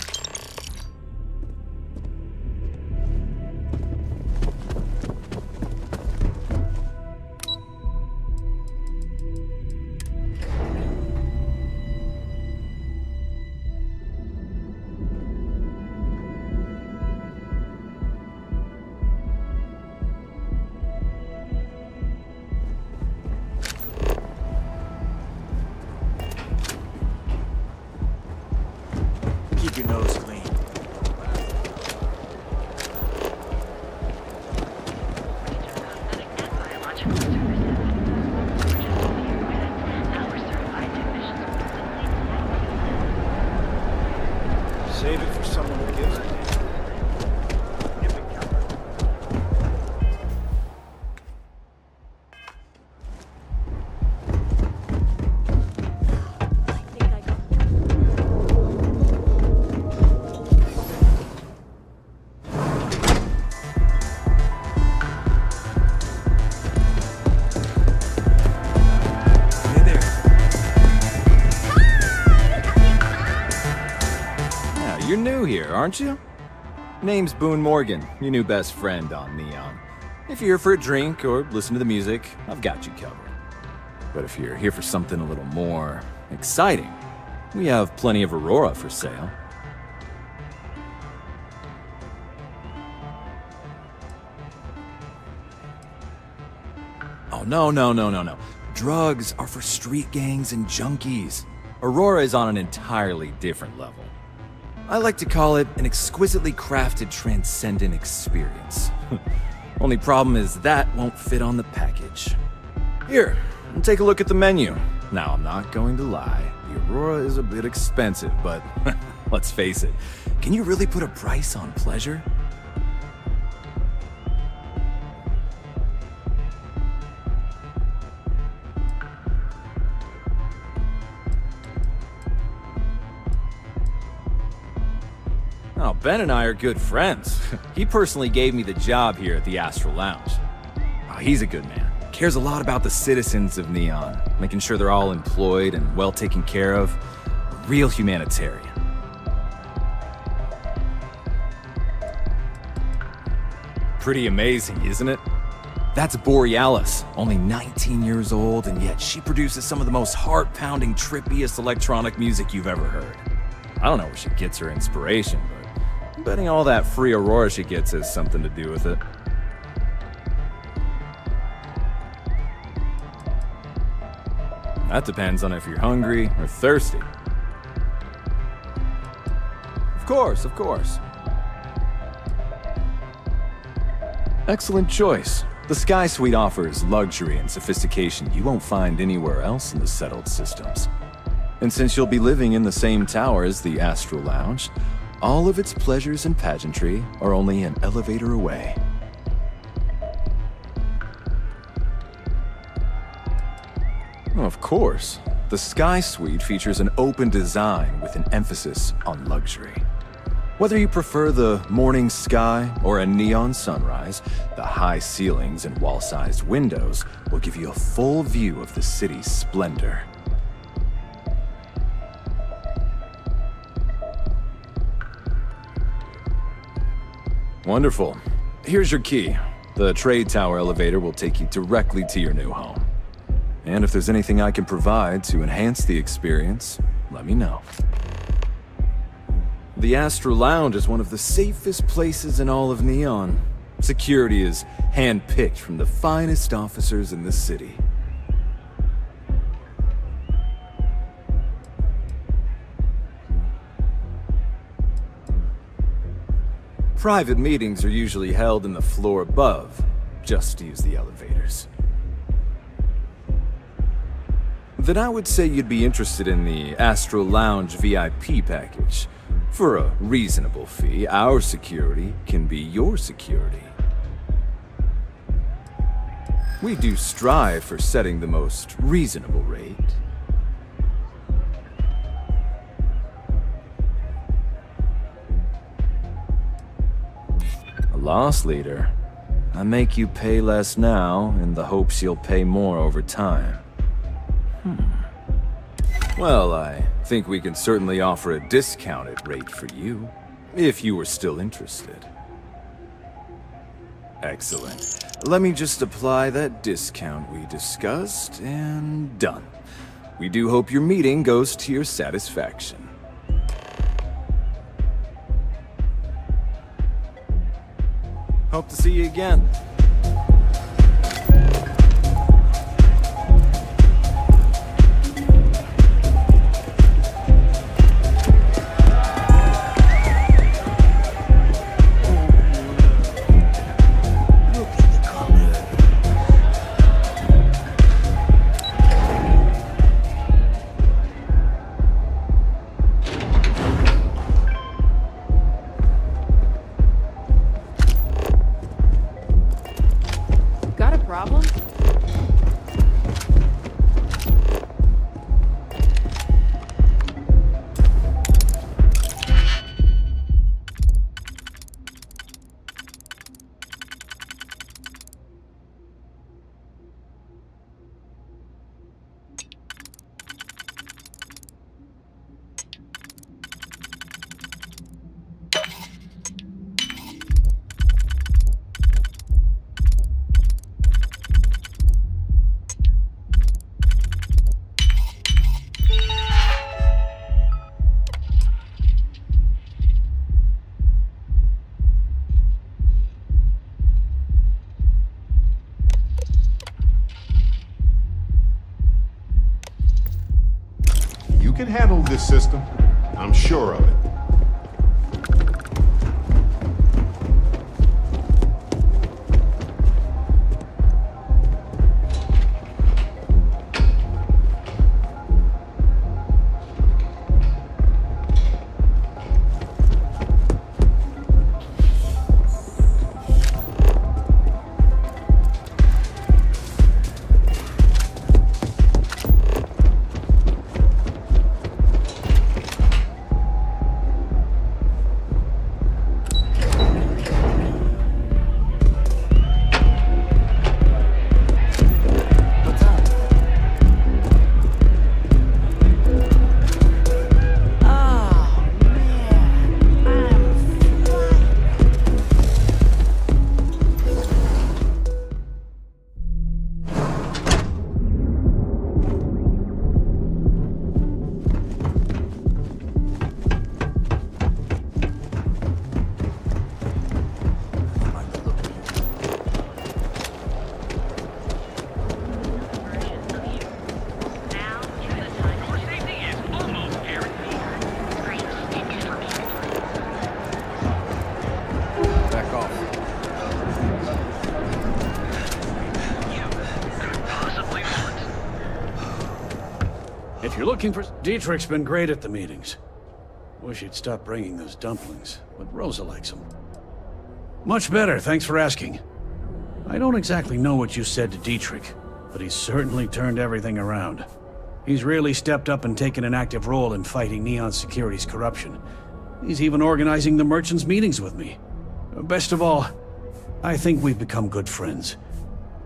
here, aren't you? Name's Boone Morgan, your new best friend on Neon. If you're here for a drink or listen to the music, I've got you covered. But if you're here for something a little more exciting, we have plenty of Aurora for sale. Oh, no. Drugs are for street gangs and junkies. Aurora is on an entirely different level. I like to call it an exquisitely crafted, transcendent experience. Only problem is that won't fit on the package. Here, take a look at the menu. Now, I'm not going to lie. The Aurora is a bit expensive, but let's face it. Can you really put a price on pleasure? Oh, Ben and I are good friends. He personally gave me the job here at the Astral Lounge. Oh, he's a good man. Cares a lot about the citizens of Neon, making sure they're all employed and well taken care of. A real humanitarian. Pretty amazing, isn't it? That's Borealis, only 19 years old, and yet she produces some of the most heart-pounding, trippiest electronic music you've ever heard. I don't know where she gets her inspiration, but I'm betting all that free Aurora she gets has something to do with it. That depends on if you're hungry or thirsty. Of course. Excellent choice. The Sky Suite offers luxury and sophistication you won't find anywhere else in the settled systems. And since you'll be living in the same tower as the Astral Lounge, all of its pleasures and pageantry are only an elevator away. Of course, the Sky Suite features an open design with an emphasis on luxury. Whether you prefer the morning sky or a neon sunrise, the high ceilings and wall-sized windows will give you a full view of the city's splendor. Wonderful. Here's your key. The trade tower elevator will take you directly to your new home. And if there's anything I can provide to enhance the experience, let me know. The Astral Lounge is one of the safest places in all of Neon. Security is hand-picked from the finest officers in the city. Private meetings are usually held in the floor above. Just use the elevators. Then I would say you'd be interested in the Astral Lounge VIP package. For a reasonable fee, our security can be your security. We do strive for setting the most reasonable rate. A loss leader. I make you pay less now in the hopes you'll pay more over time. Well, I think we can certainly offer a discounted rate for you, if you were still interested. Excellent. Let me just apply that discount we discussed, and done. We do hope your meeting goes to your satisfaction. Hope to see you again. can handle this system. I'm sure of it. If you're looking for... Dietrich's been great at the meetings. Wish he'd stop bringing those dumplings, but Rosa likes them. Much better, thanks for asking. I don't exactly know what you said to Dietrich, but he's certainly turned everything around. He's really stepped up and taken an active role in fighting Neon Security's corruption. He's even organizing the merchants' meetings with me. Best of all, I think we've become good friends,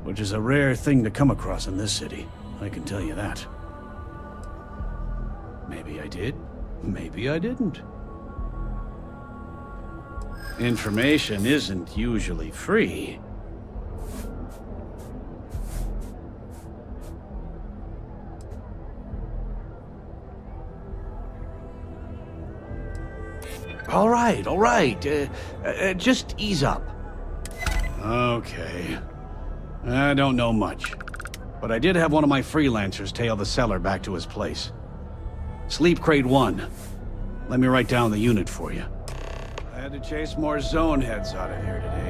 which is a rare thing to come across in this city, I can tell you that. Maybe I did, maybe I didn't. Information isn't usually free. All right. Just ease up. Okay. I don't know much, but I did have one of my freelancers tail the seller back to his place. Sleep Crate 1. Let me write down the unit for you. I had to chase more zone heads out of here today.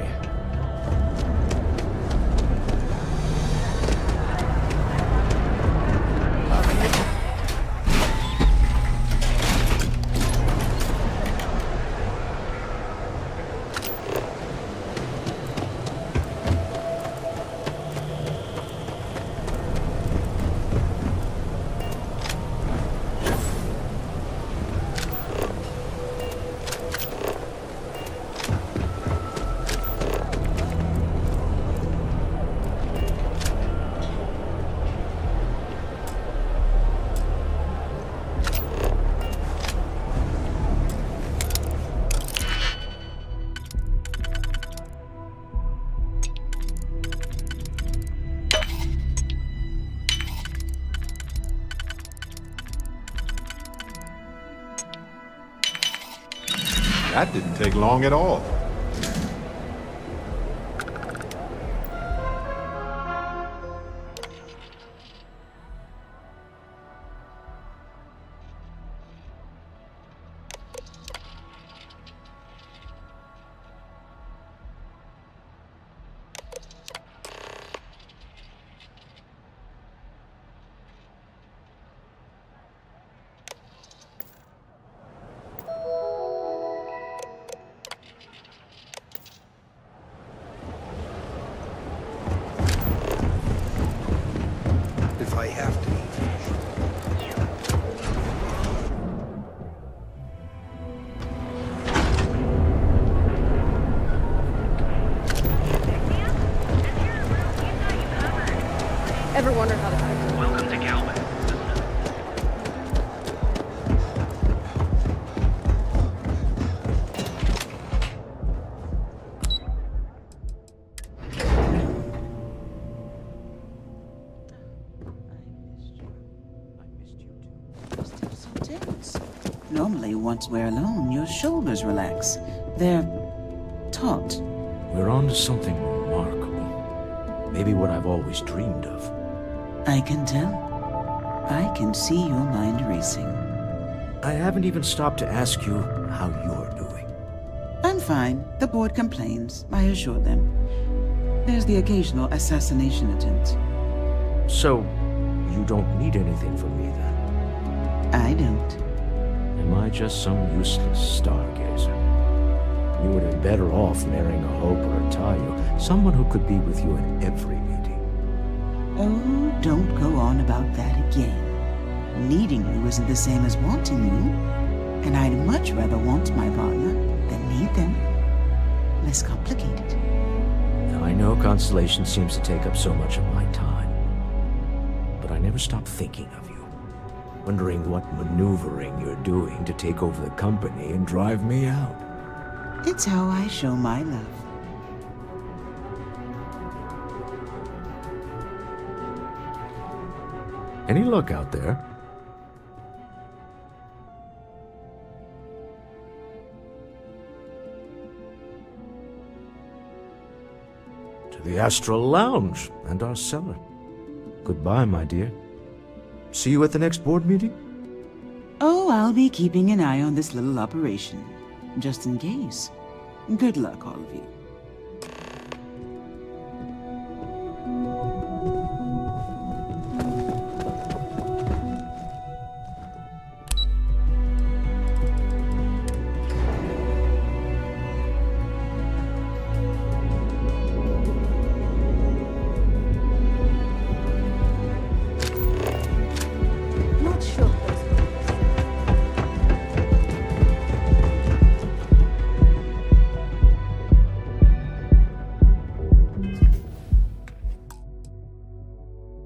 That didn't take long at all. I have to. Ever wonder how to hack? Welcome to Calvin. Normally, once we're alone, your shoulders relax. They're taut. We're on to something remarkable. Maybe what I've always dreamed of. I can tell. I can see your mind racing. I haven't even stopped to ask you how you're doing. I'm fine. The board complains, I assure them. There's the occasional assassination attempt. So, you don't need anything from me then? I don't. Am I just some useless stargazer? You would have better off marrying a Hope or a Tayo, someone who could be with you in every meeting. Oh, don't go on about that again. Needing you isn't the same as wanting you, and I'd much rather want my partner than need them. Less complicated. Now, I know Constellation seems to take up so much of my time, but I never stop thinking of you, wondering what maneuvering you're doing to take over the company and drive me out. It's how I show my love. Any luck out there? To the Astral Lounge and our cellar. Goodbye, my dear. See you at the next board meeting? Oh, I'll be keeping an eye on this little operation, just in case. Good luck, all of you.